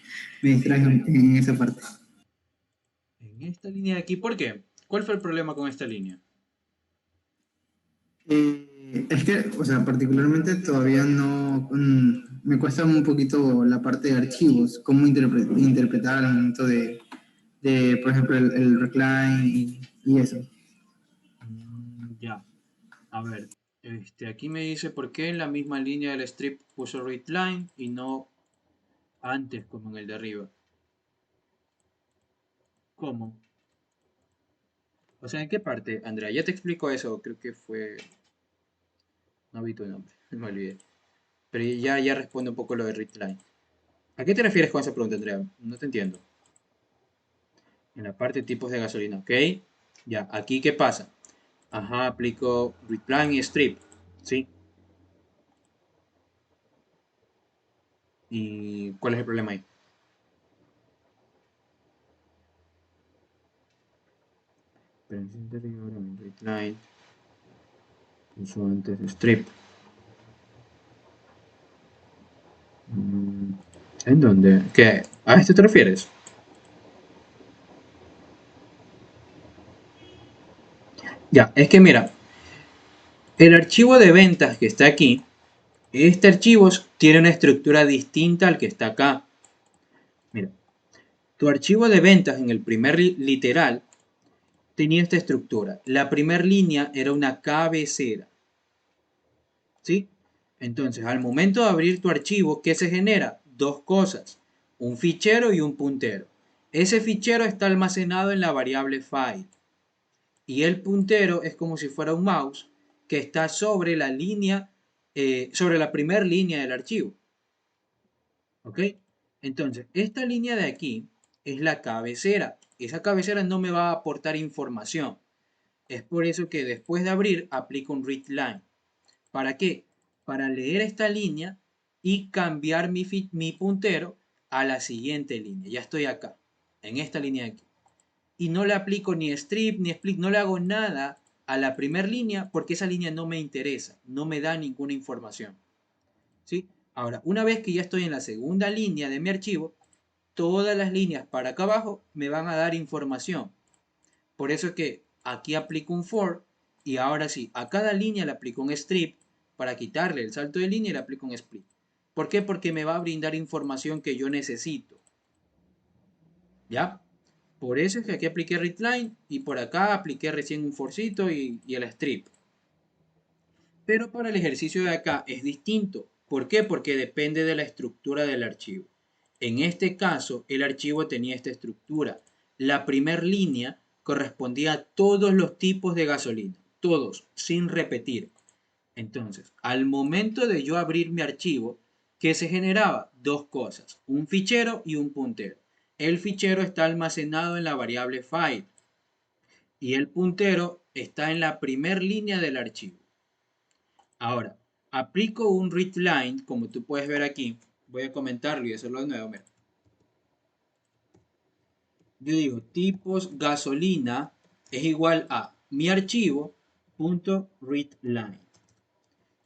me distraje en esa parte. En esta línea de aquí, ¿por qué? ¿Cuál fue el problema con esta línea? Es que, o sea, particularmente todavía no, me cuesta un poquito la parte de archivos, cómo interpretar al momento por ejemplo, el recline y eso. Ya, a ver, aquí me dice por qué en la misma línea del strip puso readline y no antes como en el de arriba. ¿Cómo? O sea, ¿en qué parte, Andrea? Ya te explico eso, creo que fue... No vi tu nombre, me olvidé. Pero ya responde un poco lo de readline. ¿A qué te refieres con esa pregunta, Andrea? No te entiendo. En la parte de tipos de gasolina, ¿ok? Ya, aquí ¿qué pasa? Ajá, aplico readline y strip, ¿sí? ¿Y cuál es el problema ahí? Presencia interior, readline, uso antes de strip. Mm, ¿En dónde? ¿Qué? ¿A este te refieres? Ya, es que mira, el archivo de ventas que está aquí, este archivo tiene una estructura distinta al que está acá. Mira, tu archivo de ventas en el primer literal tenía esta estructura. La primera línea era una cabecera, ¿sí? Entonces, al momento de abrir tu archivo, ¿qué se genera? Dos cosas, un fichero y un puntero. Ese fichero está almacenado en la variable file y el puntero es como si fuera un mouse que está sobre la línea, sobre la primera línea del archivo. ¿Ok? Entonces, esta línea de aquí es la cabecera. Esa cabecera no me va a aportar información. Es por eso que después de abrir aplico un readline. ¿Para qué? Para leer esta línea y cambiar mi puntero a la siguiente línea. Ya estoy acá, en esta línea de aquí. Y no le aplico ni strip ni split, no le hago nada a la primera línea porque esa línea no me interesa, no me da ninguna información. ¿Sí? Ahora, una vez que ya estoy en la segunda línea de mi archivo, todas las líneas para acá abajo me van a dar información. Por eso es que aquí aplico un for y ahora sí, a cada línea le aplico un strip para quitarle el salto de línea y le aplico un split. ¿Por qué? Porque me va a brindar información que yo necesito. ¿Ya? Por eso es que aquí apliqué readline y por acá apliqué recién un forcito y el strip. Pero para el ejercicio de acá es distinto. ¿Por qué? Porque depende de la estructura del archivo. En este caso, el archivo tenía esta estructura. La primera línea correspondía a todos los tipos de gasolina, todos, sin repetir. Entonces, al momento de yo abrir mi archivo, ¿qué se generaba? Dos cosas, un fichero y un puntero. El fichero está almacenado en la variable file y el puntero está en la primera línea del archivo. Ahora, aplico un readline, como tú puedes ver aquí. Voy a comentarlo y hacerlo de nuevo. Mira. Yo digo tipos gasolina es igual a mi archivo punto readline.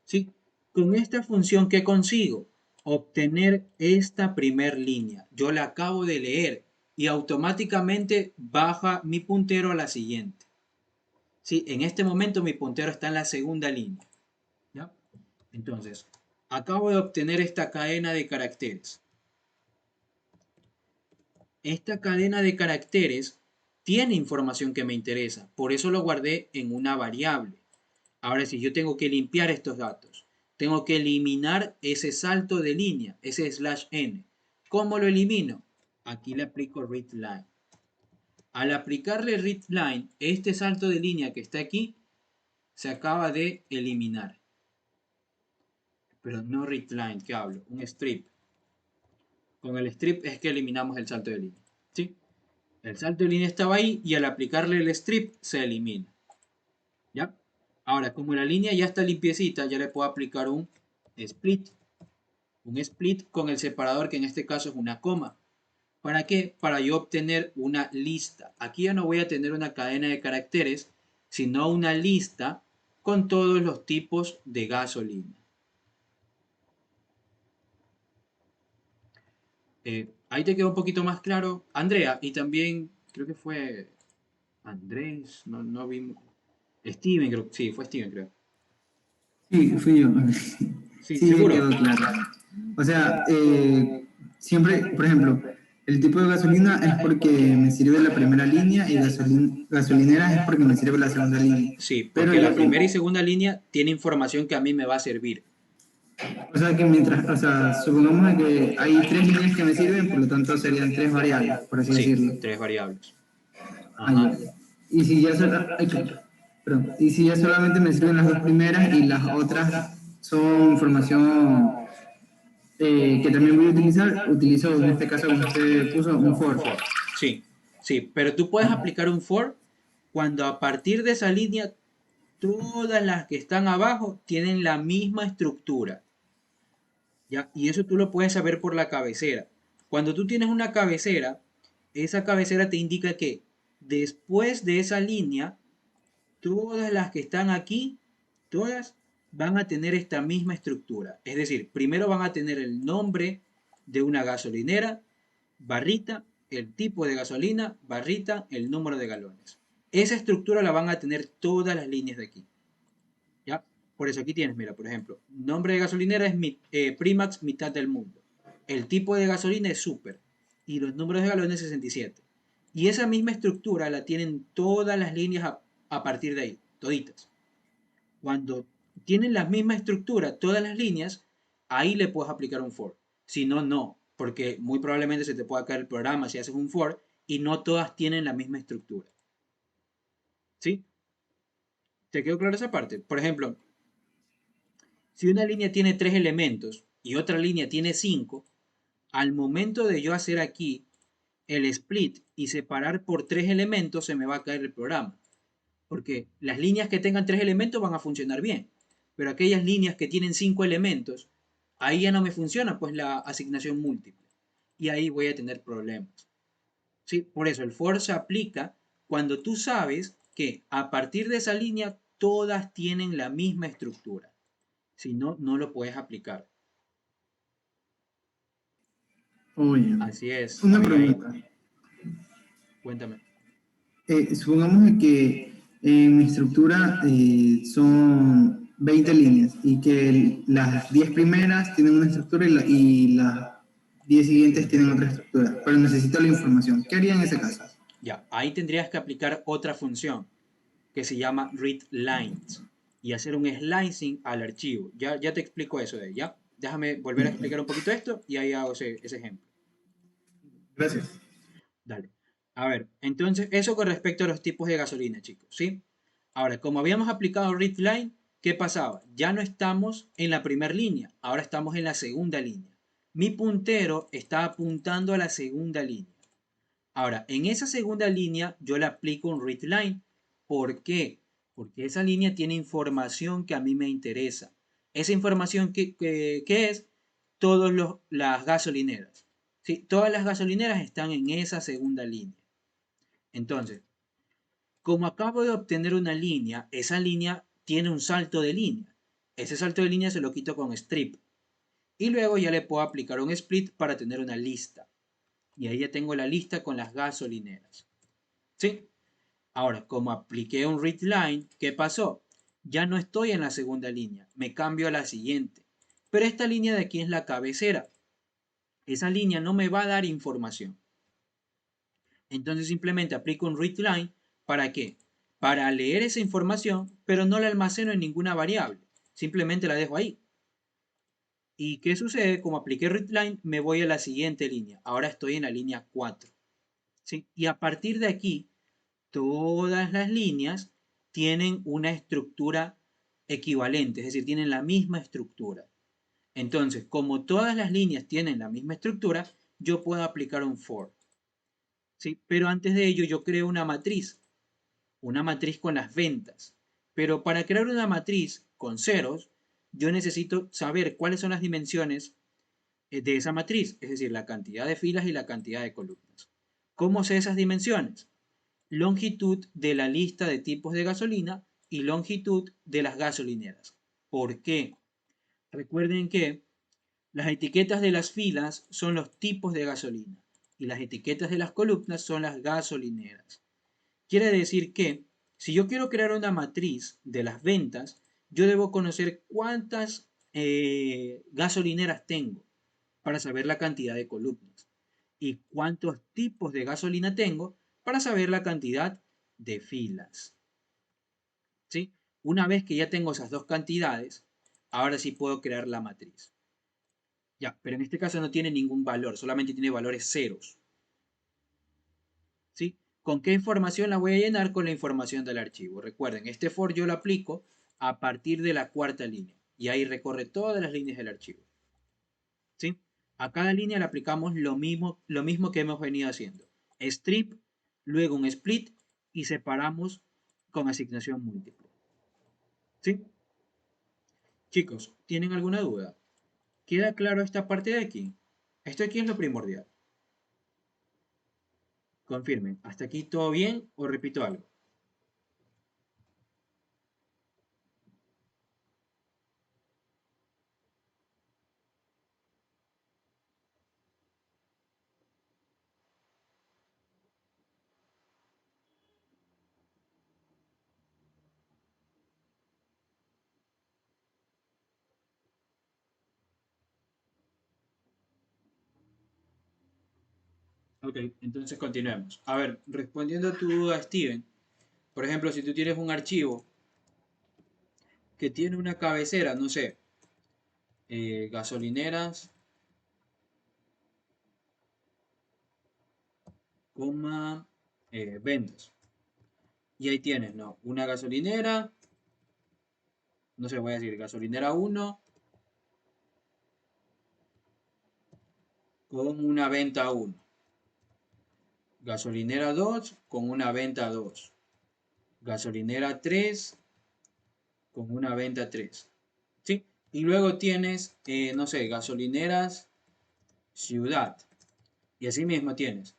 ¿Sí? Con esta función, ¿qué consigo? Obtener esta primer línea. Yo la acabo de leer y automáticamente baja mi puntero a la siguiente. ¿Sí? En este momento mi puntero está en la segunda línea. ¿Ya? Entonces, acabo de obtener esta cadena de caracteres. Esta cadena de caracteres tiene información que me interesa, por eso lo guardé en una variable. Ahora, si yo tengo que limpiar estos datos, tengo que eliminar ese salto de línea, ese /n. ¿Cómo lo elimino? Aquí le aplico readline. Al aplicarle readline, este salto de línea que está aquí se acaba de eliminar. Pero no readline, ¿qué hablo? Un strip. Con el strip es que eliminamos el salto de línea. ¿Sí? El salto de línea estaba ahí y al aplicarle el strip se elimina. ¿Ya? Ahora, como la línea ya está limpiecita, ya le puedo aplicar un split. Un split con el separador que en este caso es una coma. ¿Para qué? Para yo obtener una lista. Aquí ya no voy a tener una cadena de caracteres, sino una lista con todos los tipos de gasolina. Ahí te quedó un poquito más claro, Andrea, y también creo que fue Andrés, no vimos. Steven, creo, sí, fue Steven, creo. Sí, fui yo. Sí, Sí, me quedó seguro. claro. O sea, siempre, por ejemplo, el tipo de gasolina es porque me sirve la primera línea y gasolinera es porque me sirve la segunda línea. Sí, Pero porque la ya primera y como, segunda línea tiene información que a mí me va a servir. o sea, que mientras, o sea, supongamos que hay tres líneas que me sirven, por lo tanto serían tres variables, por así Sí, decirlo. tres variables. Ah, Ajá. ya. Y si ya, perdón, y si ya solamente me sirven las dos primeras y las otras son información que también voy a utilizar, utilizo en este caso, como usted puso, un for. For. Sí, sí, pero tú puedes aplicar un for cuando a partir de esa línea todas las que están abajo tienen la misma estructura. ¿Ya? Y eso tú lo puedes saber por la cabecera. Cuando tú tienes una cabecera, esa cabecera te indica que después de esa línea, todas las que están aquí, todas van a tener esta misma estructura. Es decir, primero van a tener el nombre de una gasolinera, barrita, el tipo de gasolina, barrita, el número de galones. Esa estructura la van a tener todas las líneas de aquí. ¿Ya? Por eso aquí tienes, mira, por ejemplo, nombre de gasolinera es Primax mitad del mundo. El tipo de gasolina es Super. Y los números de galones 67. Y esa misma estructura la tienen todas las líneas a partir de ahí, toditas. Cuando tienen la misma estructura todas las líneas, ahí le puedes aplicar un for. Si no, no. Porque muy probablemente se te pueda caer el programa si haces un for y no todas tienen la misma estructura. ¿Sí? ¿Te quedó clara esa parte? Por ejemplo, si una línea tiene 3 elementos y otra línea tiene 5, al momento de yo hacer aquí el split y separar por 3 elementos, se me va a caer el programa. Porque las líneas que tengan 3 elementos van a funcionar bien. Pero aquellas líneas que tienen 5 elementos, ahí ya no me funciona pues la asignación múltiple. Y ahí voy a tener problemas. ¿Sí? Por eso el for se aplica cuando tú sabes que a partir de esa línea todas tienen la misma estructura. Si no, no lo puedes aplicar. Oye, Así es, una Abigail. pregunta. Cuéntame. Supongamos de que en mi estructura son 20 líneas y que las 10 primeras tienen una estructura y las 10 siguientes tienen otra estructura, pero necesito la información. ¿Qué haría en ese caso? Ya, ahí tendrías que aplicar otra función que se llama readLines. y hacer un slicing al archivo. Ya te explico eso de ya. Déjame volver a explicar un poquito esto y ahí hago ese ejemplo. Gracias. Dale. A ver, entonces, eso con respecto a los tipos de gasolina, chicos, ¿sí? Ahora, como habíamos aplicado readline, ¿qué pasaba? Ya no estamos en la primera línea, ahora estamos en la segunda línea. Mi puntero está apuntando a la segunda línea. Ahora, en esa segunda línea yo le aplico un readline. ¿Por qué? Porque esa línea tiene información que a mí me interesa. Esa información que es todas las gasolineras. ¿Sí? Todas las gasolineras están en esa segunda línea. Entonces, como acabo de obtener una línea, esa línea tiene un salto de línea. Ese salto de línea se lo quito con strip. Y luego ya le puedo aplicar un split para tener una lista. Y ahí ya tengo la lista con las gasolineras. ¿Sí? Ahora, como apliqué un readline, ¿qué pasó? Ya no estoy en la segunda línea, me cambio a la siguiente. Pero esta línea de aquí es la cabecera. Esa línea no me va a dar información. Entonces simplemente aplico un readline. ¿Para qué? Para leer esa información, pero no la almaceno en ninguna variable. Simplemente la dejo ahí. ¿Y qué sucede? Como apliqué readline, me voy a la siguiente línea. Ahora estoy en la línea 4. ¿Sí? Y a partir de aquí, todas las líneas tienen una estructura equivalente, es decir, tienen la misma estructura. Entonces, como todas las líneas tienen la misma estructura, yo puedo aplicar un for. ¿Sí? Pero antes de ello yo creo una matriz con las ventas. Pero para crear una matriz con ceros, yo necesito saber cuáles son las dimensiones de esa matriz, es decir, la cantidad de filas y la cantidad de columnas. ¿Cómo sé esas dimensiones? Longitud de la lista de tipos de gasolina y longitud de las gasolineras. ¿Por qué? Recuerden que las etiquetas de las filas son los tipos de gasolina y las etiquetas de las columnas son las gasolineras. Quiere decir que si yo quiero crear una matriz de las ventas, yo debo conocer cuántas gasolineras tengo para saber la cantidad de columnas y cuántos tipos de gasolina tengo para saber la cantidad de filas. ¿Sí? Una vez que ya tengo esas dos cantidades, ahora sí puedo crear la matriz. Ya, pero en este caso no tiene ningún valor, solamente tiene valores ceros. ¿Sí? ¿Con qué información la voy a llenar? Con la información del archivo. Recuerden, este for yo lo aplico a partir de la cuarta línea y ahí recorre todas las líneas del archivo. ¿Sí? A cada línea le aplicamos lo mismo que hemos venido haciendo. Strip, luego un split y separamos con asignación múltiple. ¿Sí? Chicos, ¿tienen alguna duda? ¿Queda claro esta parte de aquí? Esto aquí es lo primordial. Confirmen, ¿hasta aquí todo bien o repito algo? Ok, entonces continuemos. A ver, respondiendo a tu duda, Steven, por ejemplo, si tú tienes un archivo que tiene una cabecera, no sé, gasolineras, coma, ventas. Y ahí tienes, ¿no? Una gasolinera, no sé, voy a decir gasolinera 1 con una venta 1. Gasolinera 2 con una venta 2. Gasolinera 3 con una venta 3. ¿Sí? Y luego tienes, no sé, gasolineras ciudad. Y así mismo tienes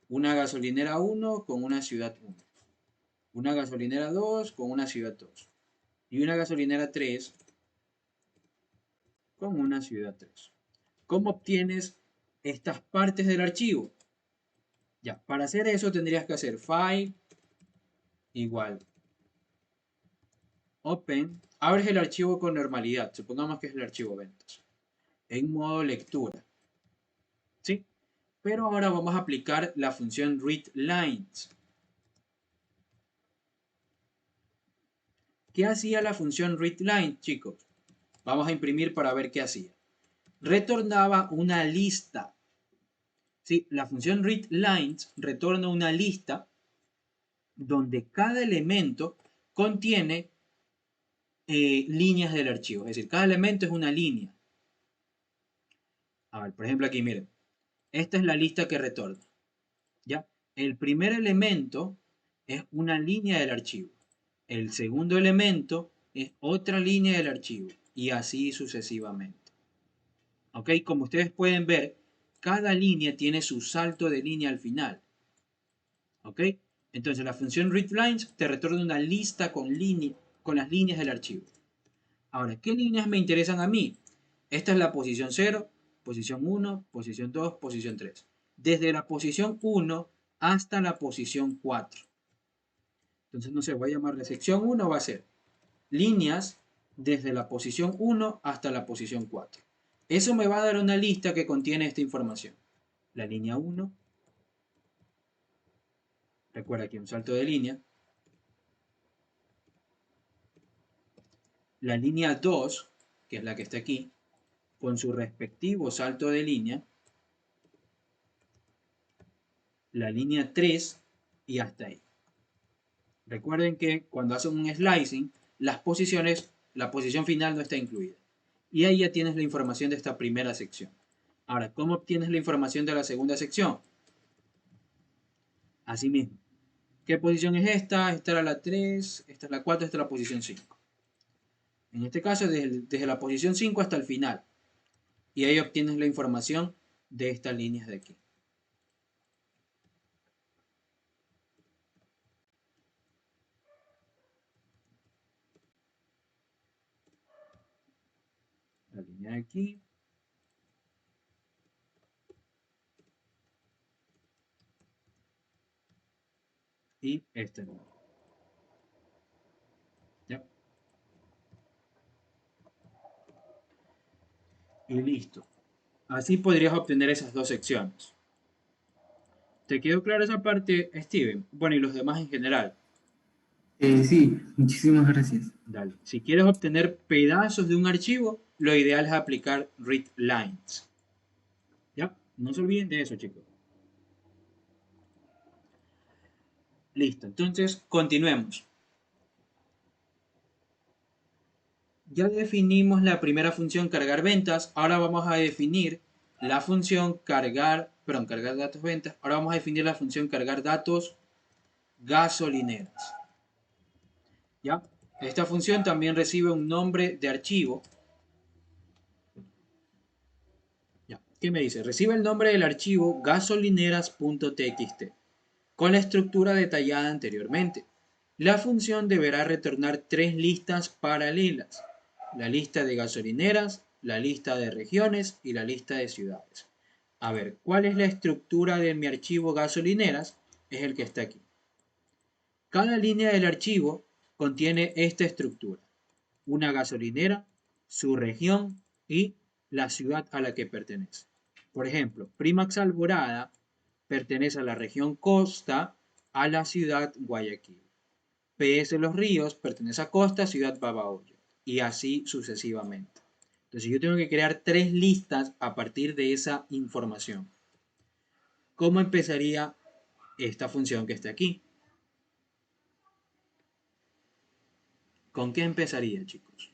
una gasolinera 1 con una ciudad 1. Una gasolinera 2 con una ciudad 2. Y una gasolinera 3 con una ciudad 3. ¿Cómo obtienes estas partes del archivo? Ya, para hacer eso tendrías que hacer file igual open. Abres el archivo con normalidad. Supongamos que es el archivo ventas. En modo lectura. ¿Sí? Pero ahora vamos a aplicar la función readLines. ¿Qué hacía la función readLine, chicos? Vamos a imprimir para ver qué hacía. Retornaba una lista. ¿Sí? La función readLines retorna una lista donde cada elemento contiene líneas del archivo. Es decir, cada elemento es una línea. A ver, por ejemplo aquí, miren. Esta es la lista que retorna. ¿Ya? El primer elemento es una línea del archivo. El segundo elemento es otra línea del archivo. Y así sucesivamente. ¿Ok? Como ustedes pueden ver, cada línea tiene su salto de línea al final. ¿Ok? Entonces la función readLines te retorna una lista con las líneas del archivo. Ahora, ¿qué líneas me interesan a mí? Esta es la posición 0, posición 1, posición 2, posición 3. Desde la posición 1 hasta la posición 4. Entonces, no sé, voy a llamarle sección 1, va a ser líneas desde la posición 1 hasta la posición 4. Eso me va a dar una lista que contiene esta información. La línea 1, recuerda que un salto de línea. La línea 2, que es la que está aquí, con su respectivo salto de línea. La línea 3 y hasta ahí. Recuerden que cuando hacen un slicing, la posición final no está incluida. Y ahí ya tienes la información de esta primera sección. Ahora, ¿cómo obtienes la información de la segunda sección? Así mismo. ¿Qué posición es esta? Esta era la 3, esta es la 4, esta es la posición 5. En este caso, desde la posición 5 hasta el final. Y ahí obtienes la información de estas líneas de aquí. La línea de aquí. Y esta línea. ¿Ya? Y listo. Así podrías obtener esas dos secciones. ¿Te quedó clara esa parte, Steven? Bueno, y los demás en general. Sí, muchísimas gracias. Dale. Si quieres obtener pedazos de un archivo, lo ideal es aplicar readlines. ¿Ya? No se olviden de eso, chicos. Listo. Entonces, continuemos. Ya definimos la primera función cargar ventas. Ahora vamos a definir la función cargar datos ventas. Ahora vamos a definir la función cargar datos gasolineras. ¿Ya? Esta función también recibe un nombre de archivo. ¿Ya? ¿Qué me dice? Recibe el nombre del archivo gasolineras.txt con la estructura detallada anteriormente. La función deberá retornar tres listas paralelas: la lista de gasolineras, la lista de regiones y la lista de ciudades. A ver, ¿cuál es la estructura de mi archivo gasolineras? Es el que está aquí. Cada línea del archivo contiene esta estructura: una gasolinera, su región y la ciudad a la que pertenece. Por ejemplo, Primax Alborada pertenece a la región Costa, a la ciudad Guayaquil. PS Los Ríos pertenece a Costa, ciudad Babahoyo. Y así sucesivamente. Entonces yo tengo que crear tres listas a partir de esa información. ¿Cómo empezaría esta función que está aquí? ¿Con qué empezaría, chicos?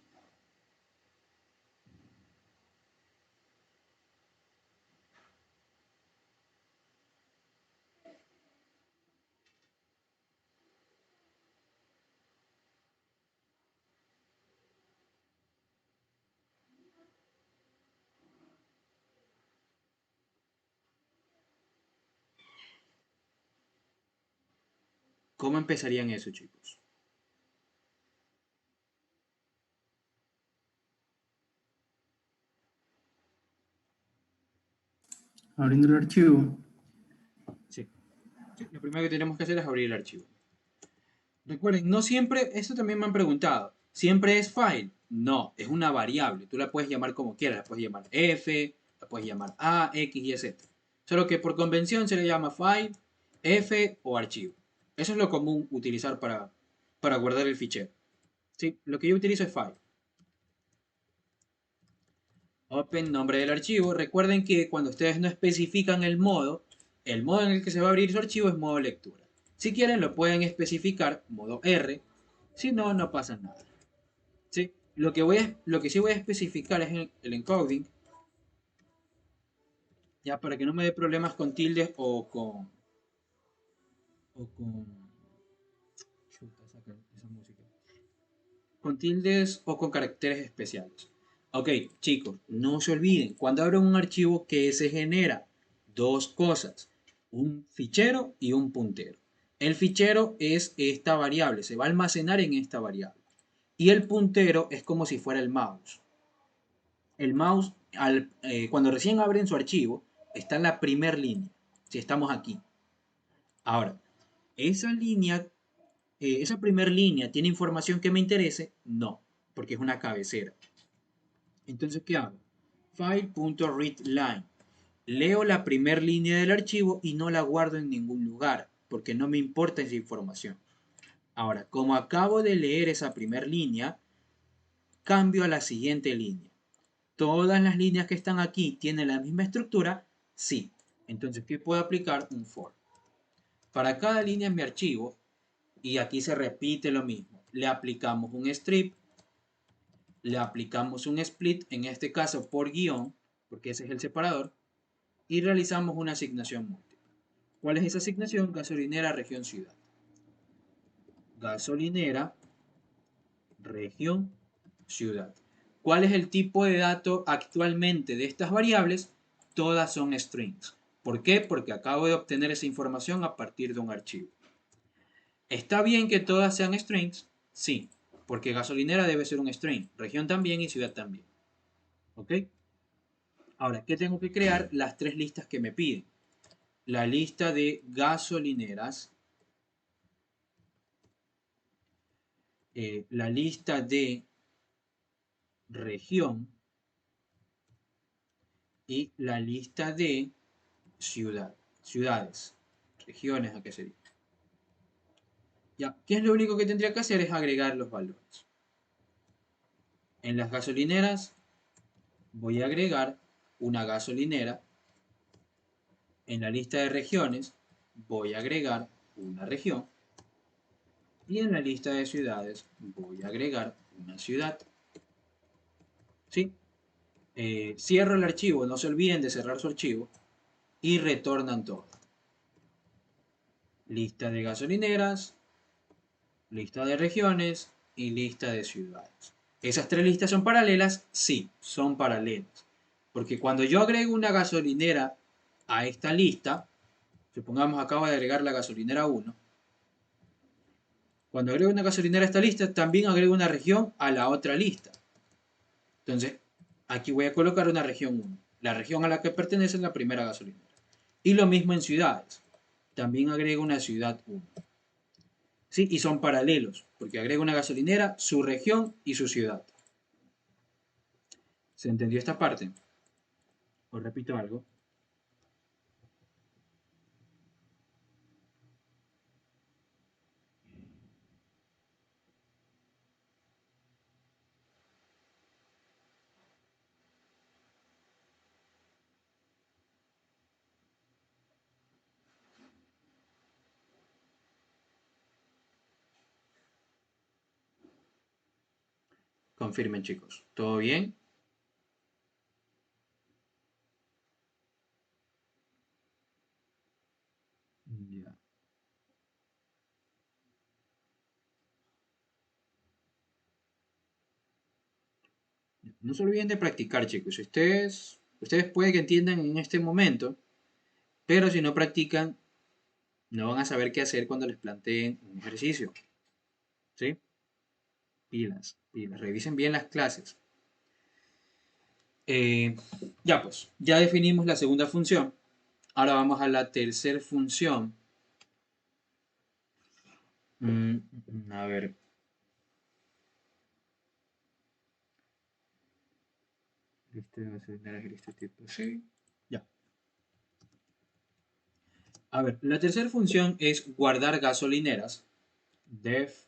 ¿Cómo empezarían eso, chicos? Abriendo el archivo. Sí. Sí, lo primero que tenemos que hacer es abrir el archivo. Recuerden, no siempre, esto también me han preguntado, ¿siempre es file? No, es una variable. Tú la puedes llamar como quieras, la puedes llamar f, la puedes llamar a, x y z. Solo que por convención se le llama file, f o archivo. Eso es lo común utilizar para guardar el fichero. ¿Sí? Lo que yo utilizo es file. Open, nombre del archivo. Recuerden que cuando ustedes no especifican el modo en el que se va a abrir su archivo es modo lectura. Si quieren lo pueden especificar modo R, si no, no pasa nada. ¿Sí? Lo que sí voy a especificar es el encoding, ya para que no me dé problemas con tildes o con chuta, esa música. Con tildes o con caracteres especiales. Ok, chicos, no se olviden, cuando abren un archivo que se genera dos cosas, un fichero y un puntero. El fichero es esta variable, se va a almacenar en esta variable. Y el puntero es como si fuera el mouse. El mouse, cuando recién abren su archivo, está en la primera línea, si estamos aquí. Ahora, esa línea, esa primera línea tiene información que me interese, no, porque es una cabecera. Entonces, ¿qué hago? File.readLine. Leo la primera línea del archivo y no la guardo en ningún lugar, porque no me importa esa información. Ahora, como acabo de leer esa primera línea, cambio a la siguiente línea. ¿Todas las líneas que están aquí tienen la misma estructura? Sí. Entonces, ¿qué puedo aplicar? Un for. Para cada línea en mi archivo, y aquí se repite lo mismo, le aplicamos un strip, le aplicamos un split, en este caso por guión, porque ese es el separador, y realizamos una asignación múltiple. ¿Cuál es esa asignación? Gasolinera, región, ciudad. Gasolinera, región, ciudad. ¿Cuál es el tipo de dato actualmente de estas variables? Todas son strings. ¿Por qué? Porque acabo de obtener esa información a partir de un archivo. ¿Está bien que todas sean strings? Sí, porque gasolinera debe ser un string, región también y ciudad también. ¿Ok? Ahora, ¿qué tengo que crear? Las tres listas que me piden. La lista de gasolineras, la lista de región y la lista de ciudades, regiones, ¿a qué sería? Ya, ¿qué es lo único que tendría que hacer? Es agregar los valores. En las gasolineras voy a agregar una gasolinera. En la lista de regiones voy a agregar una región. Y en la lista de ciudades voy a agregar una ciudad. ¿Sí? Cierro el archivo, no se olviden de cerrar su archivo. Y retornan todo. Lista de gasolineras, lista de regiones y lista de ciudades. ¿Esas tres listas son paralelas? Sí, son paralelas. Porque cuando yo agrego una gasolinera a esta lista, supongamos acabo de agregar la gasolinera 1, cuando agrego una gasolinera a esta lista, también agrego una región a la otra lista. Entonces, aquí voy a colocar una región 1. La región a la que pertenece es la primera gasolinera. Y lo mismo en ciudades. También agrego una ciudad 1. ¿Sí? Y son paralelos, porque agrego una gasolinera, su región y su ciudad. ¿Se entendió esta parte? Os repito algo. Confirmen, chicos. ¿Todo bien? Ya. No se olviden de practicar, chicos. Ustedes puede que entiendan en este momento, pero si no practican, no van a saber qué hacer cuando les planteen un ejercicio. ¿Sí? Pilas, pilas. Revisen bien las clases. Eh, ya pues, ya definimos la segunda función. Ahora vamos a la tercera función. A ver. Lista de gasolineras y lista tipo. Sí. Ya. A ver, la tercera función es guardar gasolineras. Def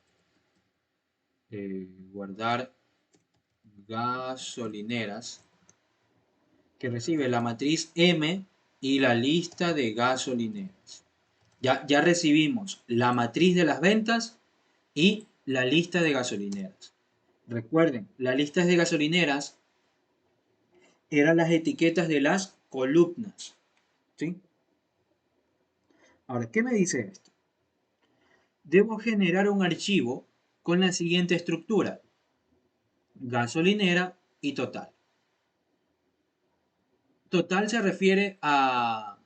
guardar gasolineras, que recibe la matriz M y la lista de gasolineras. Ya recibimos la matriz de las ventas y la lista de gasolineras. Recuerden, las listas de gasolineras eran las etiquetas de las columnas. ¿Sí? Ahora, ¿qué me dice esto? Debo generar un archivo con la siguiente estructura: gasolinera y total. Total se refiere a...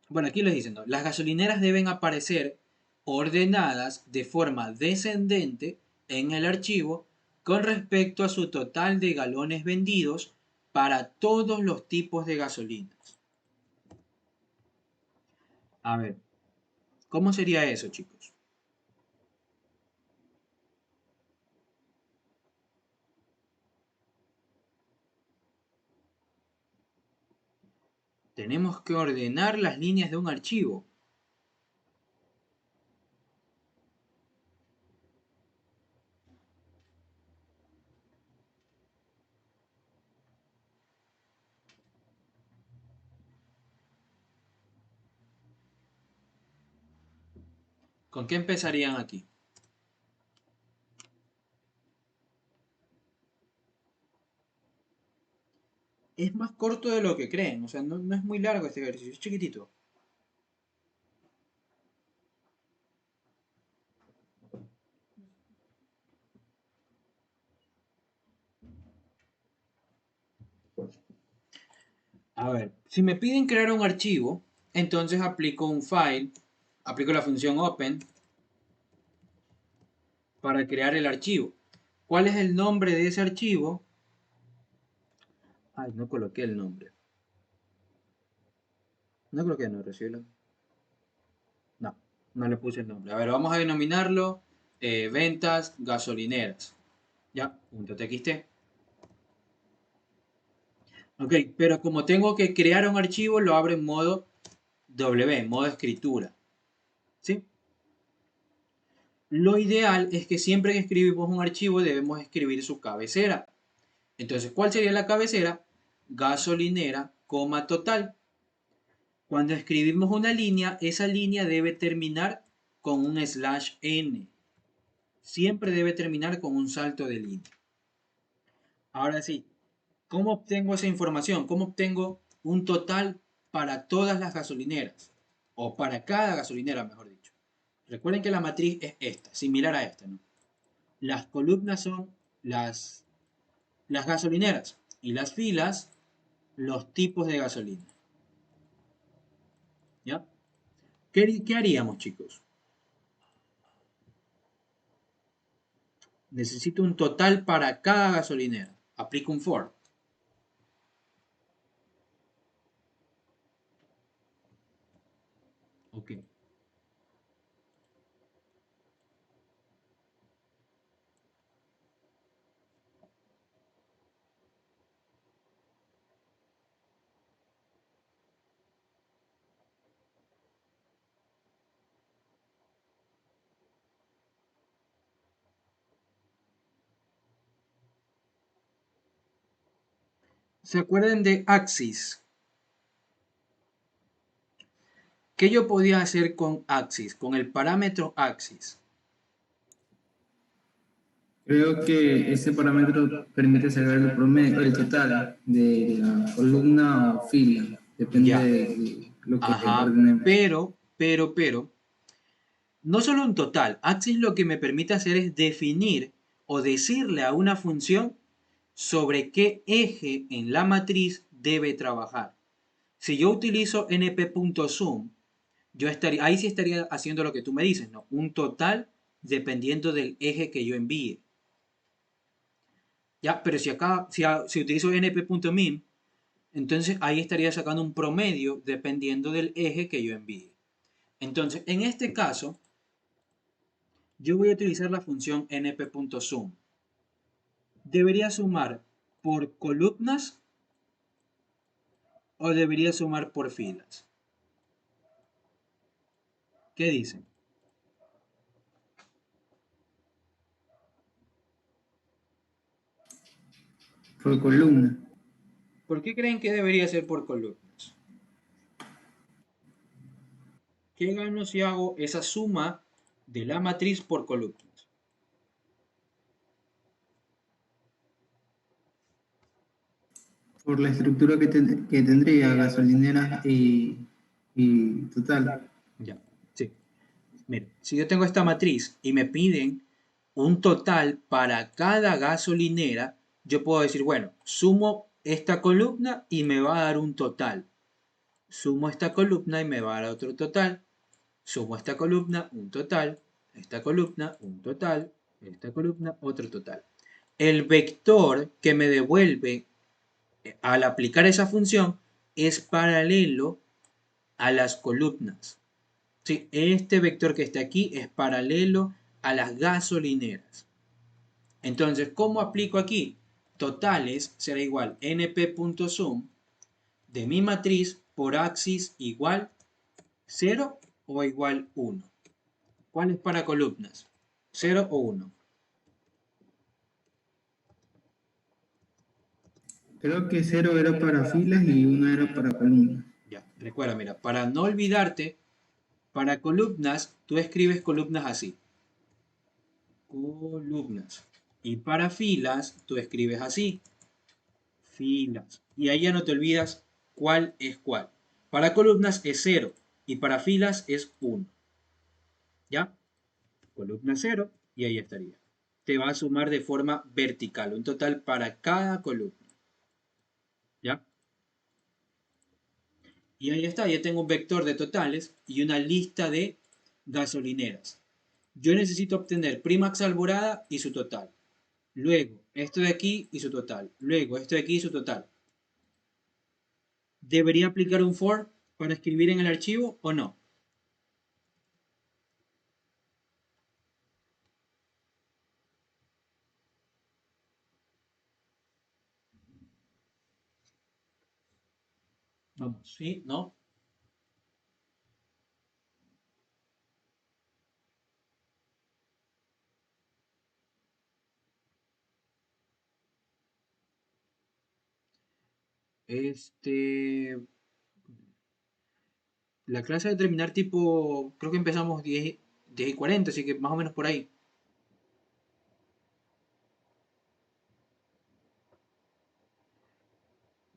Bueno, aquí les dicen, ¿no? Las gasolineras deben aparecer ordenadas de forma descendente en el archivo con respecto a su total de galones vendidos para todos los tipos de gasolinas. A ver, ¿cómo sería eso, chicos? Tenemos que ordenar las líneas de un archivo. ¿Con qué empezarían aquí? Es más corto de lo que creen, o sea, no es muy largo este ejercicio, es chiquitito. A ver, si me piden crear un archivo, entonces aplico un file, aplico la función open para crear el archivo. ¿Cuál es el nombre de ese archivo? Ay, no coloqué el nombre. No creo que no recibo. No, no le puse el nombre. A ver, vamos a denominarlo ventas gasolineras. Ya, .txt. Ok, pero como tengo que crear un archivo, lo abro en modo W, modo escritura. ¿Sí? Lo ideal es que siempre que escribimos un archivo debemos escribir su cabecera. Entonces, ¿cuál sería la cabecera? Gasolinera, coma total. Cuando escribimos una línea, esa línea debe terminar con un /n. Siempre debe terminar con un salto de línea. Ahora sí, ¿cómo obtengo esa información? ¿Cómo obtengo un total para todas las gasolineras? O para cada gasolinera, mejor dicho. Recuerden que la matriz es esta, similar a esta, ¿no? Las columnas son las gasolineras y las filas los tipos de gasolina. ¿Ya? ¿Qué haríamos, chicos? Necesito un total para cada gasolinera. Aplico un for. Ok. ¿Se acuerdan de Axis? ¿Qué yo podía hacer con Axis? Con el parámetro Axis. Creo que ese parámetro permite sacar el promedio, el total de la columna o fila, depende Ya. de lo que Ajá. ordenemos. Pero, no solo un total. Axis lo que me permite hacer es definir o decirle a una función sobre qué eje en la matriz debe trabajar. Si yo utilizo np.zoom, ahí sí estaría haciendo lo que tú me dices, ¿no? Un total dependiendo del eje que yo envíe. Ya, pero si utilizo np.min, entonces ahí estaría sacando un promedio dependiendo del eje que yo envíe. Entonces, en este caso, yo voy a utilizar la función np.zoom. ¿Debería sumar por columnas o debería sumar por filas? ¿Qué dicen? por columna. ¿Por qué creen que debería ser por columnas? ¿Qué gano si hago esa suma de la matriz por columnas? Por la estructura que tendría gasolinera y total. Ya, sí. Mira, si yo tengo esta matriz y me piden un total para cada gasolinera, yo puedo decir, bueno, sumo esta columna y me va a dar un total. Sumo esta columna y me va a dar otro total. Sumo esta columna, un total. Esta columna, un total. Esta columna, otro total. El vector que me devuelve al aplicar esa función es paralelo a las columnas. Sí, este vector que está aquí es paralelo a las gasolineras. Entonces, ¿cómo aplico aquí? Totales será igual np.sum de mi matriz por axis igual 0 o igual 1. ¿Cuál es para columnas? 0 o 1. Creo que 0 era para filas y 1 era para columnas. Ya, recuerda, mira, para no olvidarte, para columnas, tú escribes columnas así. Columnas. Y para filas, tú escribes así. Filas. Y ahí ya no te olvidas cuál es cuál. Para columnas es 0 y para filas es 1. ¿Ya? Columna 0 y ahí estaría. Te va a sumar de forma vertical, un total para cada columna. ¿Ya? Y ahí está, ya tengo un vector de totales y una lista de gasolineras. Yo necesito obtener Primax Alborada y su total. Luego, esto de aquí y su total. Luego, esto de aquí y su total. ¿Debería aplicar un for para escribir en el archivo o no? Vamos, ¿sí? ¿No? Este... La clase de terminar tipo... Creo que empezamos 10 y 40, así que más o menos por ahí.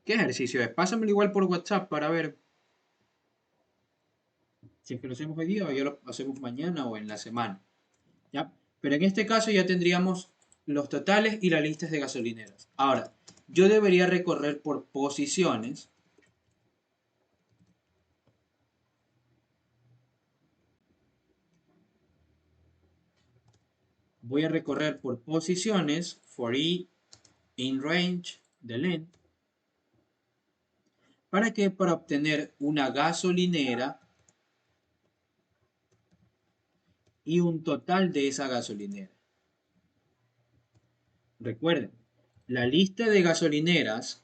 ¿Qué ejercicio es? Pásamelo igual por WhatsApp para ver si es que lo hacemos hoy día o ya lo hacemos mañana o en la semana. ¿Ya? Pero en este caso ya tendríamos los totales y las listas de gasolineras. Ahora, yo debería recorrer por posiciones. Voy a recorrer por posiciones for i in range de len. ¿Para qué? Para obtener una gasolinera y un total de esa gasolinera. Recuerden, la lista de gasolineras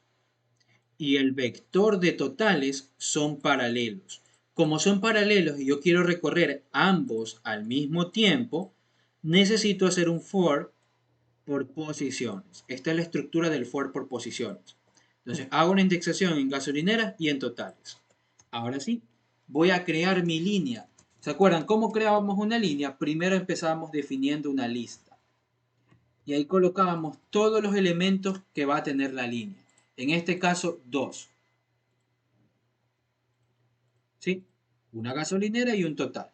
y el vector de totales son paralelos. Como son paralelos y yo quiero recorrer ambos al mismo tiempo, necesito hacer un for por posiciones. Esta es la estructura del for por posiciones. Entonces hago una indexación en gasolineras y en totales. Ahora sí, voy a crear mi línea. ¿Se acuerdan cómo creábamos una línea? Primero empezábamos definiendo una lista. Y ahí colocábamos todos los elementos que va a tener la línea. En este caso, 2. ¿Sí? Una gasolinera y un total.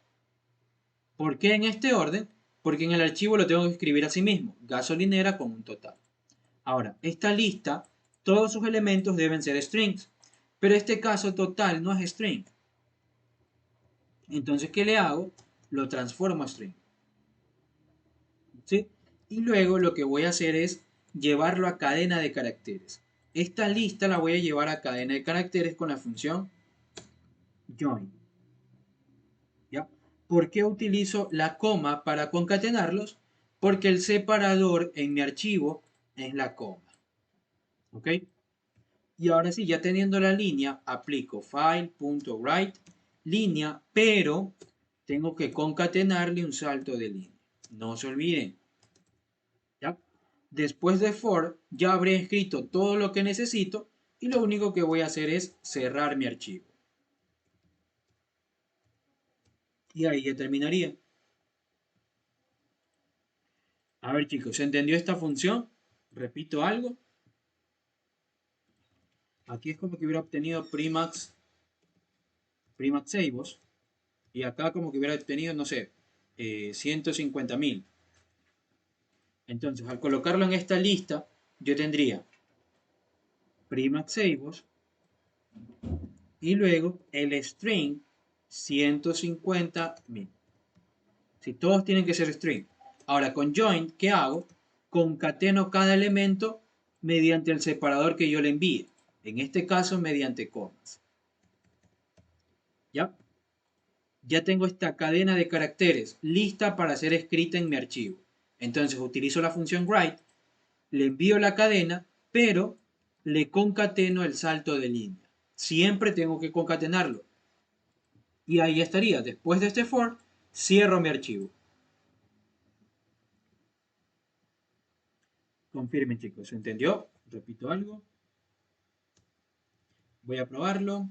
¿Por qué en este orden? Porque en el archivo lo tengo que escribir así mismo. Gasolinera con un total. Ahora, esta lista, todos sus elementos deben ser strings. Pero este caso total no es string. Entonces, ¿qué le hago? Lo transformo a string. ¿Sí? Y luego lo que voy a hacer es llevarlo a cadena de caracteres. Esta lista la voy a llevar a cadena de caracteres con la función join. ¿Ya? ¿Por qué utilizo la coma para concatenarlos? Porque el separador en mi archivo es la coma. ¿Ok? Y ahora sí, ya teniendo la línea, aplico file.write línea, pero tengo que concatenarle un salto de línea. No se olviden. ¿Ya? Después de for, ya habré escrito todo lo que necesito y lo único que voy a hacer es cerrar mi archivo. Y ahí ya terminaría. A ver chicos, ¿se entendió esta función? Repito algo. Aquí es como que hubiera obtenido Primax Seibos. Y acá como que hubiera obtenido, no sé, 150.000. Entonces, al colocarlo en esta lista, yo tendría Primax Seibos y luego el string 150.000. Si todos tienen que ser string. Ahora, con join, ¿qué hago? Concateno cada elemento mediante el separador que yo le envíe. En este caso, mediante comas. ¿Ya? Ya tengo esta cadena de caracteres lista para ser escrita en mi archivo. Entonces utilizo la función write, le envío la cadena, pero le concateno el salto de línea. Siempre tengo que concatenarlo. Y ahí estaría. Después de este for, cierro mi archivo. Confirmen chicos, ¿se entendió? Repito algo. Voy a probarlo.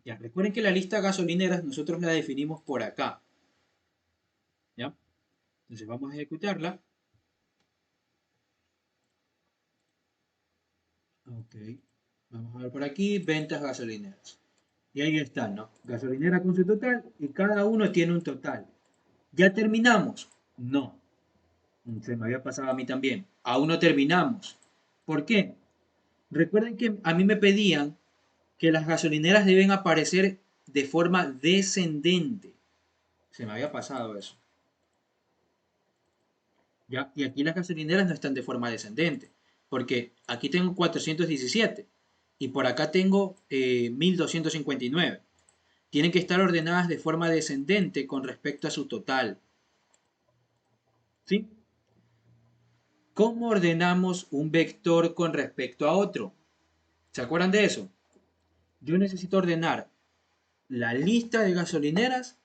Ya, recuerden que la lista gasolineras nosotros la definimos por acá. ¿Ya? Entonces vamos a ejecutarla. Ok. Vamos a ver por aquí, ventas gasolineras. Y ahí están, ¿no? Gasolinera con su total y cada uno tiene un total. ¿Ya terminamos? No. Se me había pasado a mí también. Aún no terminamos. ¿Por qué? Recuerden que a mí me pedían que las gasolineras deben aparecer de forma descendente. Se me había pasado eso. ¿Ya? Y aquí las gasolineras no están de forma descendente. Porque aquí tengo 417 y por acá tengo 1259. Tienen que estar ordenadas de forma descendente con respecto a su total. ¿Sí? ¿Cómo ordenamos un vector con respecto a otro? ¿Se acuerdan de eso? Yo necesito ordenar la lista de gasolineras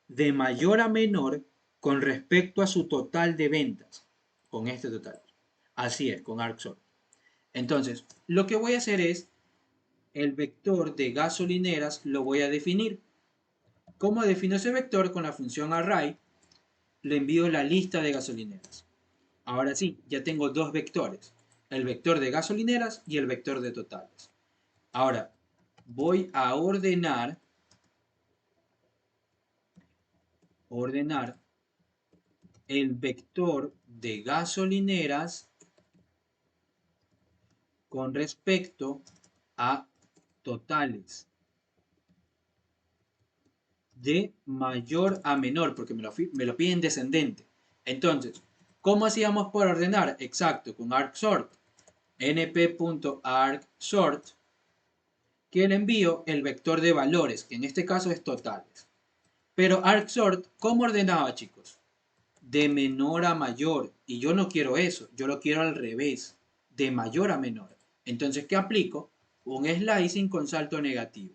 de mayor a menor con respecto a su total de ventas. Con este total. Así es, con ArcSort. Entonces, lo que voy a hacer es, el vector de gasolineras lo voy a definir. ¿Cómo defino ese vector? Con la función array le envío la lista de gasolineras. Ahora sí, ya tengo dos vectores, el vector de gasolineras y el vector de totales. Ahora, voy a ordenar el vector de gasolineras con respecto a totales. De mayor a menor, porque me lo piden descendente. Entonces, ¿cómo hacíamos por ordenar? Exacto, con arcsort. np.arcsort, que le envío el vector de valores, que en este caso es totales. Pero arcsort, ¿cómo ordenaba, chicos? De menor a mayor. Y yo no quiero eso, yo lo quiero al revés, de mayor a menor. Entonces, ¿qué aplico? Un slicing con salto negativo.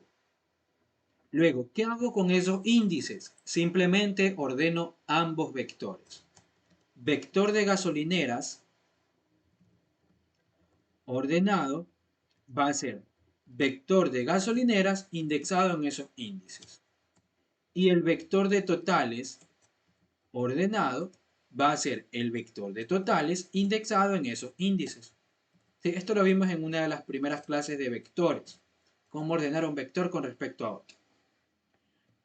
Luego, ¿qué hago con esos índices? Simplemente ordeno ambos vectores. Vector de gasolineras ordenado va a ser vector de gasolineras indexado en esos índices. Y el vector de totales ordenado va a ser el vector de totales indexado en esos índices. Sí, esto lo vimos en una de las primeras clases de vectores. Cómo ordenar un vector con respecto a otro.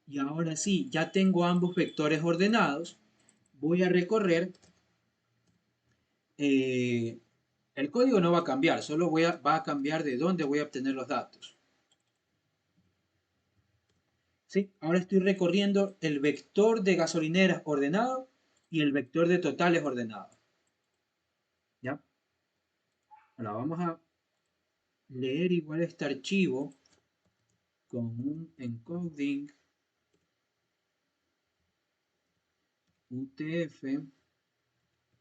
Y ahora sí, ya tengo ambos vectores ordenados. Voy a recorrer. El código no va a cambiar, solo va a cambiar de dónde voy a obtener los datos. ¿Sí? Ahora estoy recorriendo el vector de gasolineras ordenado y el vector de totales ordenado. ¿Ya? Ahora vamos a leer igual este archivo con un encoding UTF,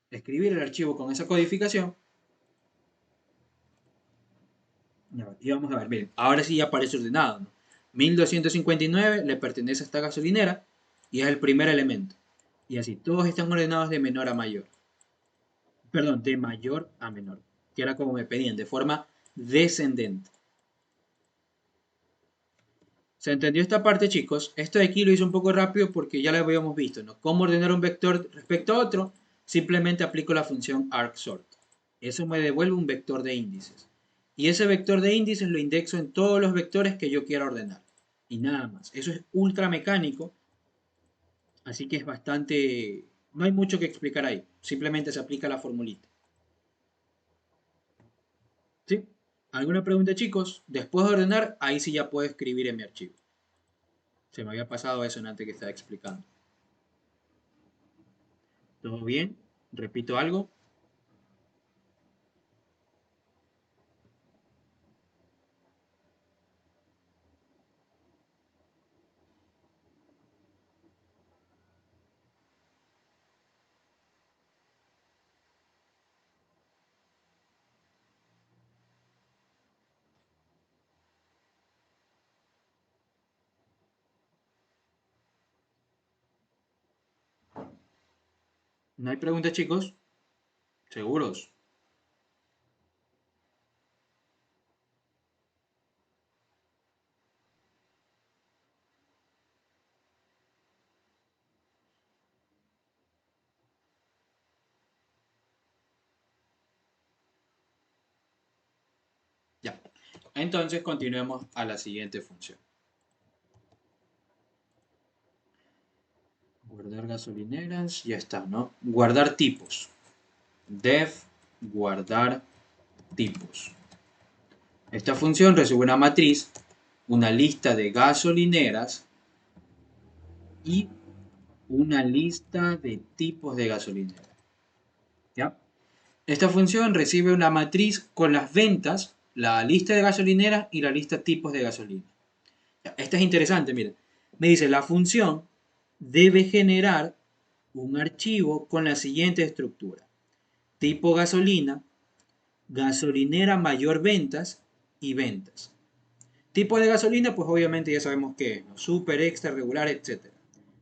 escribir el archivo con esa codificación. Y vamos a ver, miren, ahora sí ya aparece ordenado, ¿no? 1259 le pertenece a esta gasolinera y es el primer elemento. Y así, todos están ordenados de menor a mayor. Perdón, de mayor a menor. Que era como me pedían, de forma descendente. ¿Se entendió esta parte, chicos? Esto de aquí lo hice un poco rápido porque ya lo habíamos visto, ¿no? Cómo ordenar un vector respecto a otro. Simplemente aplico la función arcsort. Eso me devuelve un vector de índices. Y ese vector de índices lo indexo en todos los vectores que yo quiera ordenar. Y nada más. Eso es ultra mecánico. Así que es bastante... No hay mucho que explicar ahí. Simplemente se aplica la formulita. ¿Sí? ¿Alguna pregunta, chicos? Después de ordenar, ahí sí ya puedo escribir en mi archivo. Se me había pasado eso en antes que estaba explicando. ¿Todo bien? ¿Repito algo? ¿No hay preguntas, chicos? ¿Seguros? Ya. Entonces continuemos a la siguiente función. Guardar gasolineras, ya está, ¿no? Guardar tipos. Def guardar tipos. Esta función recibe una matriz, una lista de gasolineras y una lista de tipos de gasolinera. ¿Ya? Esta función recibe una matriz con las ventas, la lista de gasolineras y la lista de tipos de gasolina. Esta es interesante, miren. Me dice, la función debe generar un archivo con la siguiente estructura. Tipo gasolina, gasolinera mayor ventas y ventas. Tipo de gasolina, pues obviamente ya sabemos qué es, ¿no? Super, extra, regular, etc.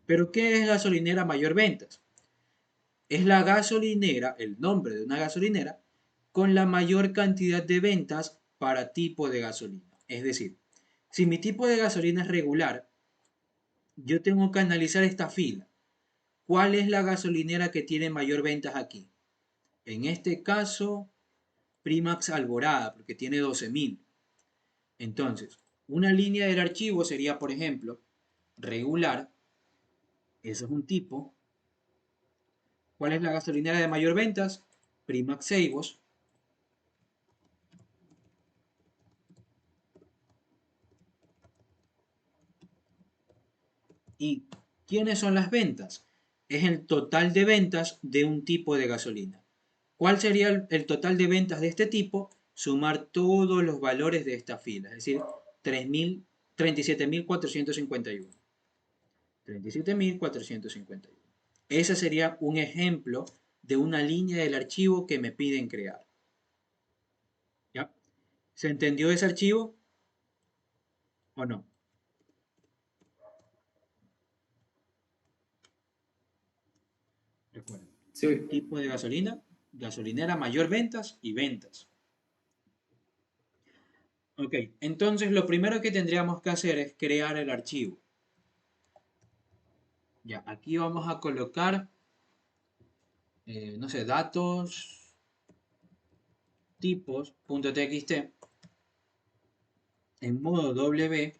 Pero ¿qué es gasolinera mayor ventas? Es la gasolinera, el nombre de una gasolinera, con la mayor cantidad de ventas para tipo de gasolina. Es decir, si mi tipo de gasolina es regular, yo tengo que analizar esta fila. ¿Cuál es la gasolinera que tiene mayor ventas aquí? En este caso, Primax Alborada, porque tiene 12.000. Entonces, una línea del archivo sería, por ejemplo, regular, eso es un tipo. ¿Cuál es la gasolinera de mayor ventas? Primax Seibos. ¿Y quiénes son las ventas? Es el total de ventas de un tipo de gasolina. ¿Cuál sería el total de ventas de este tipo? Sumar todos los valores de esta fila, es decir, 37.451. 37.451. Ese sería un ejemplo de una línea del archivo que me piden crear. ¿Ya? ¿Se entendió ese archivo o no? Recuerden. Sí. Tipo de gasolina, gasolinera mayor ventas y ventas. Ok, entonces lo primero que tendríamos que hacer es crear el archivo. Ya, aquí vamos a colocar, no sé, datos, tipos.txt en modo W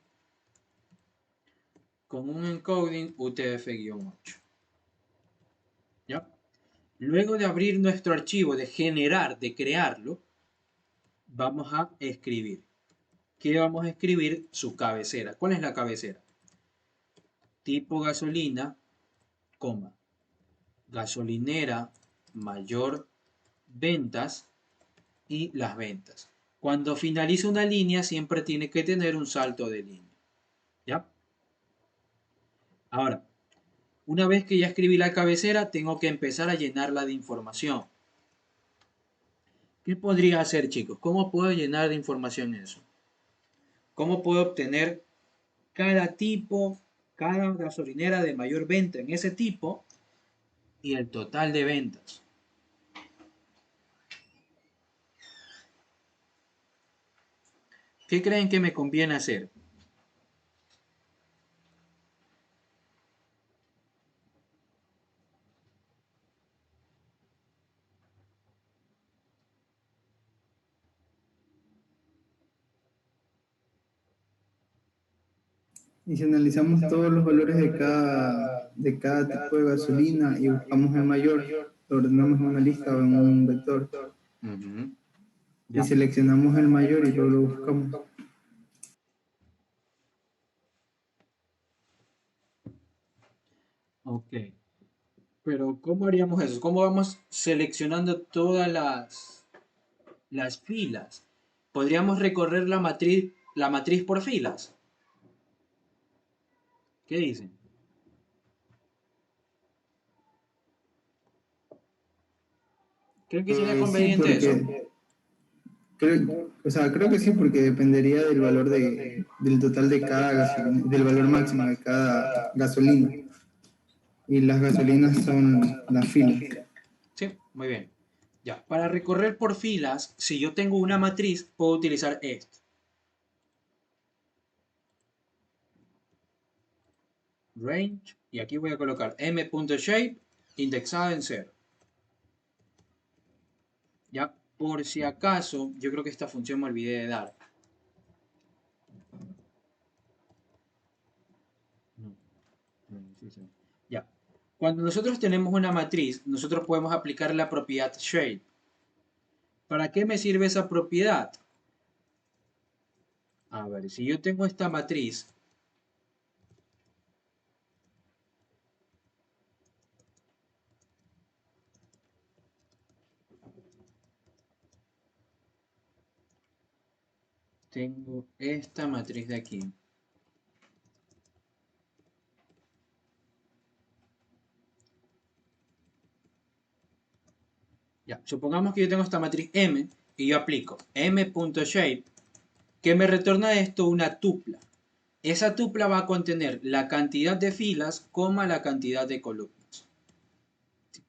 con un encoding UTF-8. ¿Ya? Luego de abrir nuestro archivo, de generar, de crearlo, vamos a escribir. ¿Qué vamos a escribir? Su cabecera. ¿Cuál es la cabecera? Tipo gasolina, coma, gasolinera mayor ventas y las ventas. Cuando finaliza una línea siempre tiene que tener un salto de línea. ¿Ya? Ahora, una vez que ya escribí la cabecera, tengo que empezar a llenarla de información. ¿Qué podría hacer, chicos? ¿Cómo puedo llenar de información eso? ¿Cómo puedo obtener cada tipo, cada gasolinera de mayor venta en ese tipo y el total de ventas. ¿Qué creen que me conviene hacer? Y si analizamos todos los valores de cada tipo de gasolina y buscamos el mayor, lo ordenamos en una lista o en un vector Ujú. y seleccionamos el mayor y luego lo buscamos. Ok. Pero ¿cómo haríamos eso? ¿Cómo vamos seleccionando todas las filas? ¿Podríamos recorrer la matriz por filas? ¿Qué dicen? ¿Creen que sería Sí, conveniente eso? porque creo que sí, porque dependería del valor del total de cada gasolina, del valor máximo de cada gasolina. Y las gasolinas son las filas. Sí, muy bien. Ya, para recorrer por filas, si yo tengo una matriz, puedo utilizar esto. Range, y aquí voy a colocar m.shape indexado en 0. Ya, por si acaso, yo creo que esta función me olvidé de dar. No, sí. Ya. Cuando nosotros tenemos una matriz, nosotros podemos aplicar la propiedad shape. ¿Para qué me sirve esa propiedad? A ver, si yo tengo esta matriz, tengo esta matriz de aquí. Ya, supongamos que yo tengo esta matriz M y yo aplico m.shape, que me retorna esto una tupla. Esa tupla va a contener la cantidad de filas, la cantidad de columnas.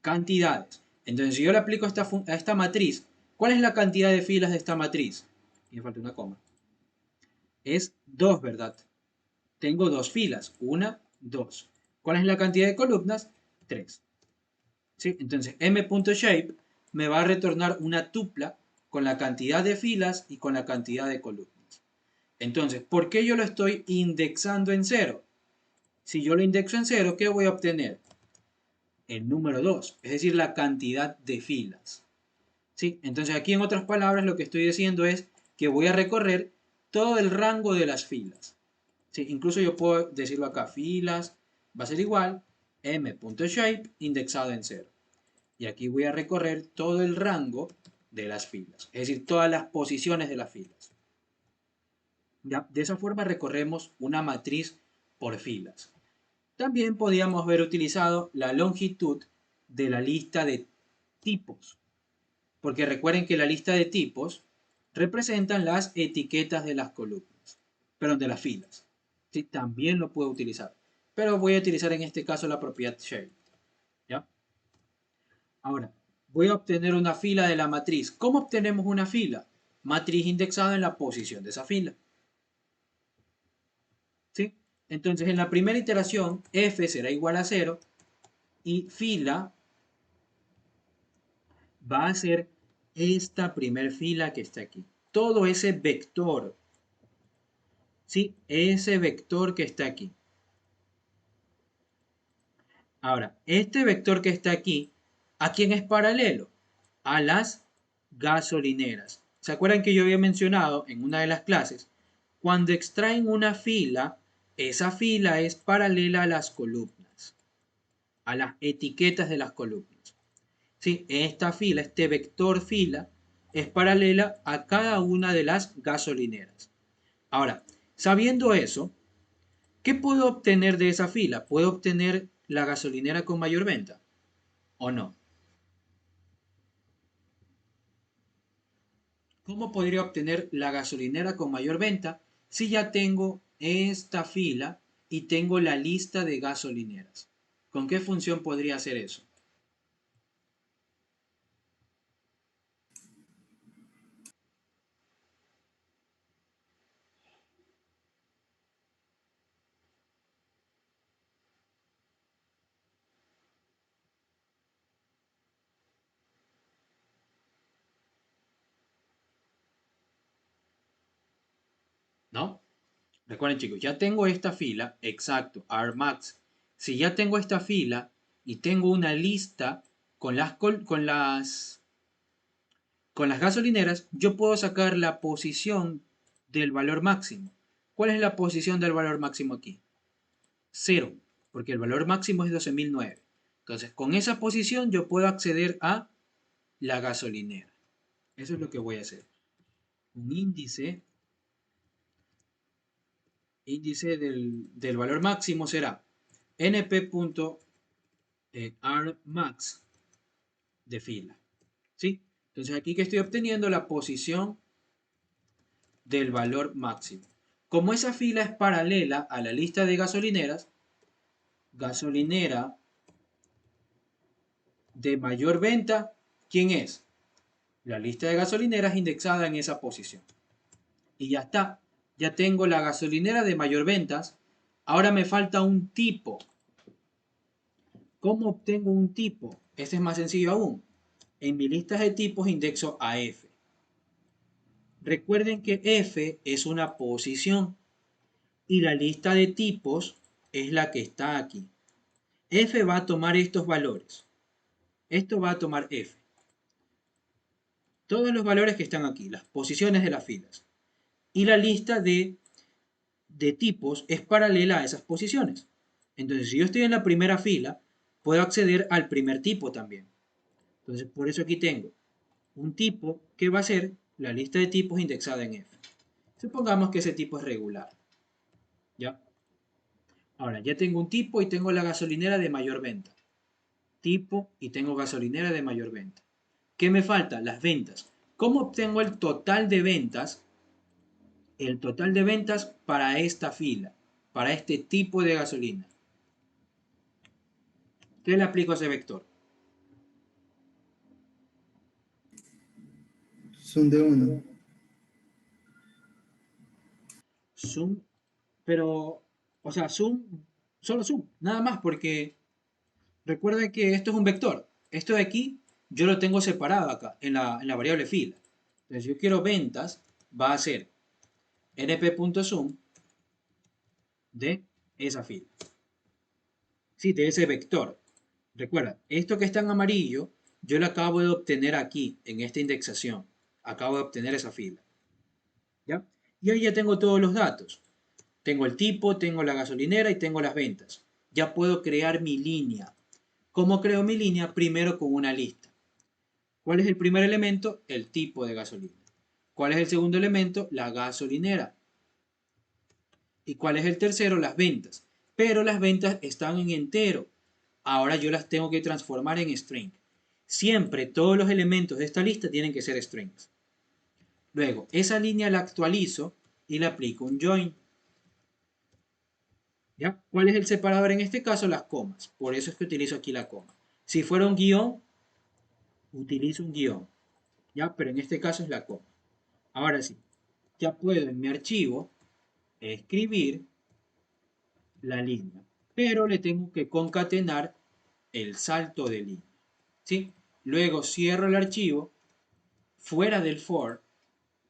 Cantidades. Entonces, si yo le aplico a esta matriz, ¿cuál es la cantidad de filas de esta matriz? Y me falta una coma. Es 2, ¿verdad? Tengo dos filas. Una, 2. ¿Cuál es la cantidad de columnas? 3. ¿Sí? Entonces, m.shape me va a retornar una tupla con la cantidad de filas y con la cantidad de columnas. Entonces, ¿por qué yo lo estoy indexando en 0? Si yo lo indexo en 0, ¿qué voy a obtener? El número 2, es decir, la cantidad de filas. ¿Sí? Entonces, aquí en otras palabras, lo que estoy diciendo es que voy a recorrer todo el rango de las filas. ¿Sí? Incluso yo puedo decirlo acá, filas va a ser igual m.shape indexado en 0. Y aquí voy a recorrer todo el rango de las filas, es decir, todas las posiciones de las filas. ¿Ya? De esa forma recorremos una matriz por filas. También podíamos haber utilizado la longitud de la lista de tipos, porque recuerden que la lista de tipos representan las etiquetas de las columnas, perdón, de las filas. ¿Sí? También lo puedo utilizar, pero voy a utilizar en este caso la propiedad shape. ¿Ya? Ahora, voy a obtener una fila de la matriz. ¿Cómo obtenemos una fila? Matriz indexada en la posición de esa fila. ¿Sí? Entonces, en la primera iteración, f será igual a 0 y fila va a ser esta primer fila que está aquí. Todo ese vector, ¿sí? Ese vector que está aquí. Ahora, este vector que está aquí, ¿a quién es paralelo? A las gasolineras. ¿Se acuerdan que yo había mencionado en una de las clases? Cuando extraen una fila, esa fila es paralela a las columnas, a las etiquetas de las columnas. ¿Sí? Esta fila, este vector fila, es paralela a cada una de las gasolineras. Ahora, sabiendo eso, ¿qué puedo obtener de esa fila? ¿Puedo obtener la gasolinera con mayor venta o no? ¿Cómo podría obtener la gasolinera con mayor venta si ya tengo esta fila y tengo la lista de gasolineras? ¿Con qué función podría hacer eso? ¿no? Recuerden, chicos, ya tengo esta fila, exacto, Rmax. Si ya tengo esta fila y tengo una lista con con las gasolineras, yo puedo sacar la posición del valor máximo. ¿Cuál es la posición del valor máximo aquí? 0, porque el valor máximo es 12.009. Entonces, con esa posición yo puedo acceder a la gasolinera. Eso es lo que voy a hacer. Un índice del valor máximo será np.rmax de fila. ¿Sí? Entonces aquí que estoy obteniendo la posición del valor máximo. Como esa fila es paralela a la lista de gasolineras, gasolinera de mayor venta, ¿quién es? La lista de gasolineras indexada en esa posición. Y ya está. Ya tengo la gasolinera de mayor ventas. Ahora me falta un tipo. ¿Cómo obtengo un tipo? Este es más sencillo aún. En mi lista de tipos indexo a F. Recuerden que F es una posición y la lista de tipos es la que está aquí. F va a tomar estos valores. Esto va a tomar F. Todos los valores que están aquí, las posiciones de las filas. Y la lista de tipos es paralela a esas posiciones. Entonces, si yo estoy en la primera fila, puedo acceder al primer tipo también. Entonces, por eso aquí tengo un tipo que va a ser la lista de tipos indexada en F. Supongamos que ese tipo es regular. ¿Ya? Ahora, ya tengo un tipo y tengo la gasolinera de mayor venta. Tipo y tengo gasolinera de mayor venta. ¿Qué me falta? Las ventas. ¿Cómo obtengo el total de ventas? El total de ventas para esta fila, para este tipo de gasolina. ¿Qué le aplico a ese vector? Son de uno. Sum, pero, o sea, solo sum, nada más, porque recuerden que esto es un vector. Esto de aquí yo lo tengo separado acá, en la variable fila. Entonces, si yo quiero ventas, va a ser np.sum de esa fila. Sí, de ese vector. Recuerda, esto que está en amarillo, yo lo acabo de obtener aquí, en esta indexación. Acabo de obtener esa fila. ¿Ya? Y ahí ya tengo todos los datos. Tengo el tipo, tengo la gasolinera y tengo las ventas. Ya puedo crear mi línea. ¿Cómo creo mi línea? Primero con una lista. ¿Cuál es el primer elemento? El tipo de gasolina. ¿Cuál es el segundo elemento? La gasolinera. ¿Y cuál es el tercero? Las ventas. Pero las ventas están en entero. Ahora yo las tengo que transformar en string. Siempre todos los elementos de esta lista tienen que ser strings. Luego, esa línea la actualizo y le aplico un join. ¿Ya? ¿Cuál es el separador en este caso? Las comas. Por eso es que utilizo aquí la coma. Si fuera un guión, utilizo un guión. ¿Ya? Pero en este caso es la coma. Ahora sí, ya puedo en mi archivo escribir la línea. Pero le tengo que concatenar el salto de línea. ¿Sí? Luego cierro el archivo fuera del for.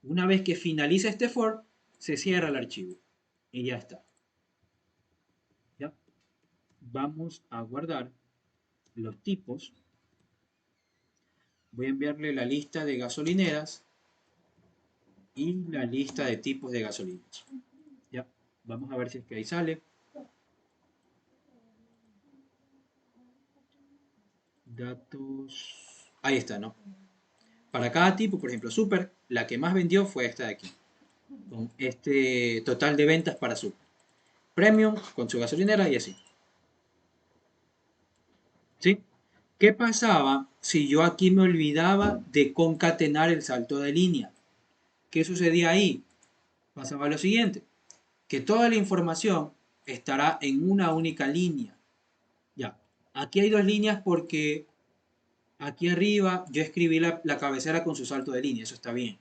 Una vez que finaliza este for, se cierra el archivo. Y ya está. ¿Ya? Vamos a guardar los tipos. Voy a enviarle la lista de gasolineras y la lista de tipos de gasolinas. Ya, vamos a ver si es que ahí sale. Datos. Ahí está, ¿no? Para cada tipo, por ejemplo, Super, la que más vendió fue esta de aquí. Con este total de ventas para Super. Premium con su gasolinera y así. ¿Sí? ¿Qué pasaba si yo aquí me olvidaba de concatenar el salto de línea? ¿Qué sucedía ahí? Pasaba lo siguiente, que toda la información estará en una única línea. Ya, aquí hay dos líneas porque aquí arriba yo escribí la cabecera con su salto de línea, eso está bien.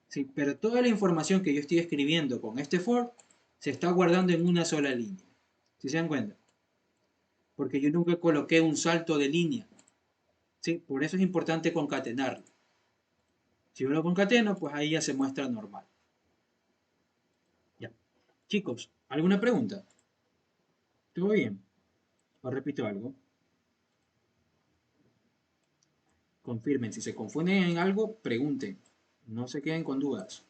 Sí, pero toda la información que yo estoy escribiendo con este for se está guardando en una sola línea. ¿Sí se dan cuenta? Porque yo nunca coloqué un salto de línea. ¿Sí? Por eso es importante concatenarlo. Si yo lo concateno, pues ahí ya se muestra normal. Chicos, ¿alguna pregunta? ¿Todo bien? Os repito algo. Confirmen. Si se confunden en algo, pregunten. No se queden con dudas.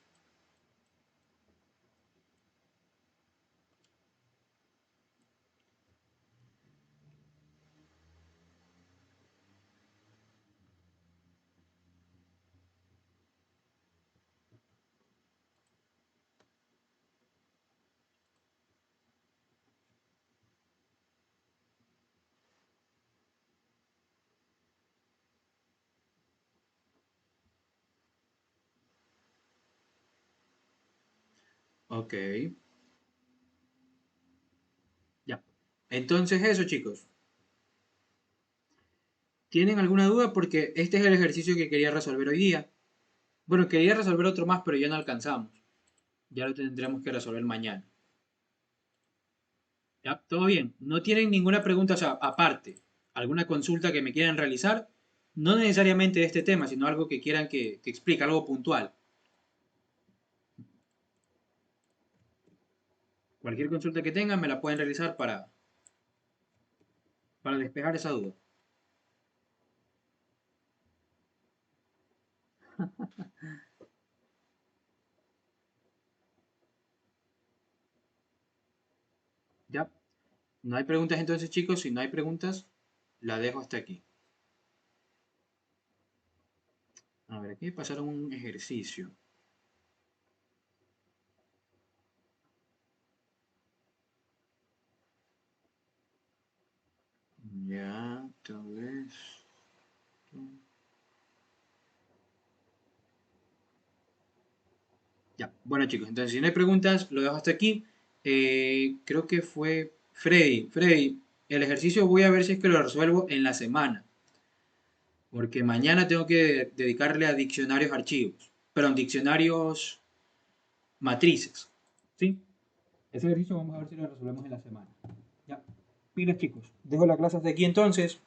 Ok. Ya. Entonces eso, chicos. ¿Tienen alguna duda? Porque este es el ejercicio que quería resolver hoy día. Bueno, quería resolver otro más, pero ya no alcanzamos. Ya lo tendremos que resolver mañana. ¿Ya? ¿Todo bien? ¿No tienen ninguna pregunta, o sea, aparte, alguna consulta que me quieran realizar? No necesariamente de este tema, sino algo que quieran que explique, algo puntual. Cualquier consulta que tengan me la pueden realizar para despejar esa duda. ¿Ya? No hay preguntas entonces, chicos. Si no hay preguntas, la dejo hasta aquí. A ver, aquí pasaron un ejercicio. Ya, tal vez. Ya, bueno chicos, entonces si no hay preguntas, lo dejo hasta aquí. Creo que fue Freddy. Freddy, el ejercicio voy a ver si es que lo resuelvo en la semana. Porque mañana tengo que dedicarle a diccionarios archivos. Perdón, diccionarios matrices. ¿Sí? Ese ejercicio vamos a ver si lo resolvemos en la semana. Ya. Pilas chicos. Dejo la clase hasta aquí entonces.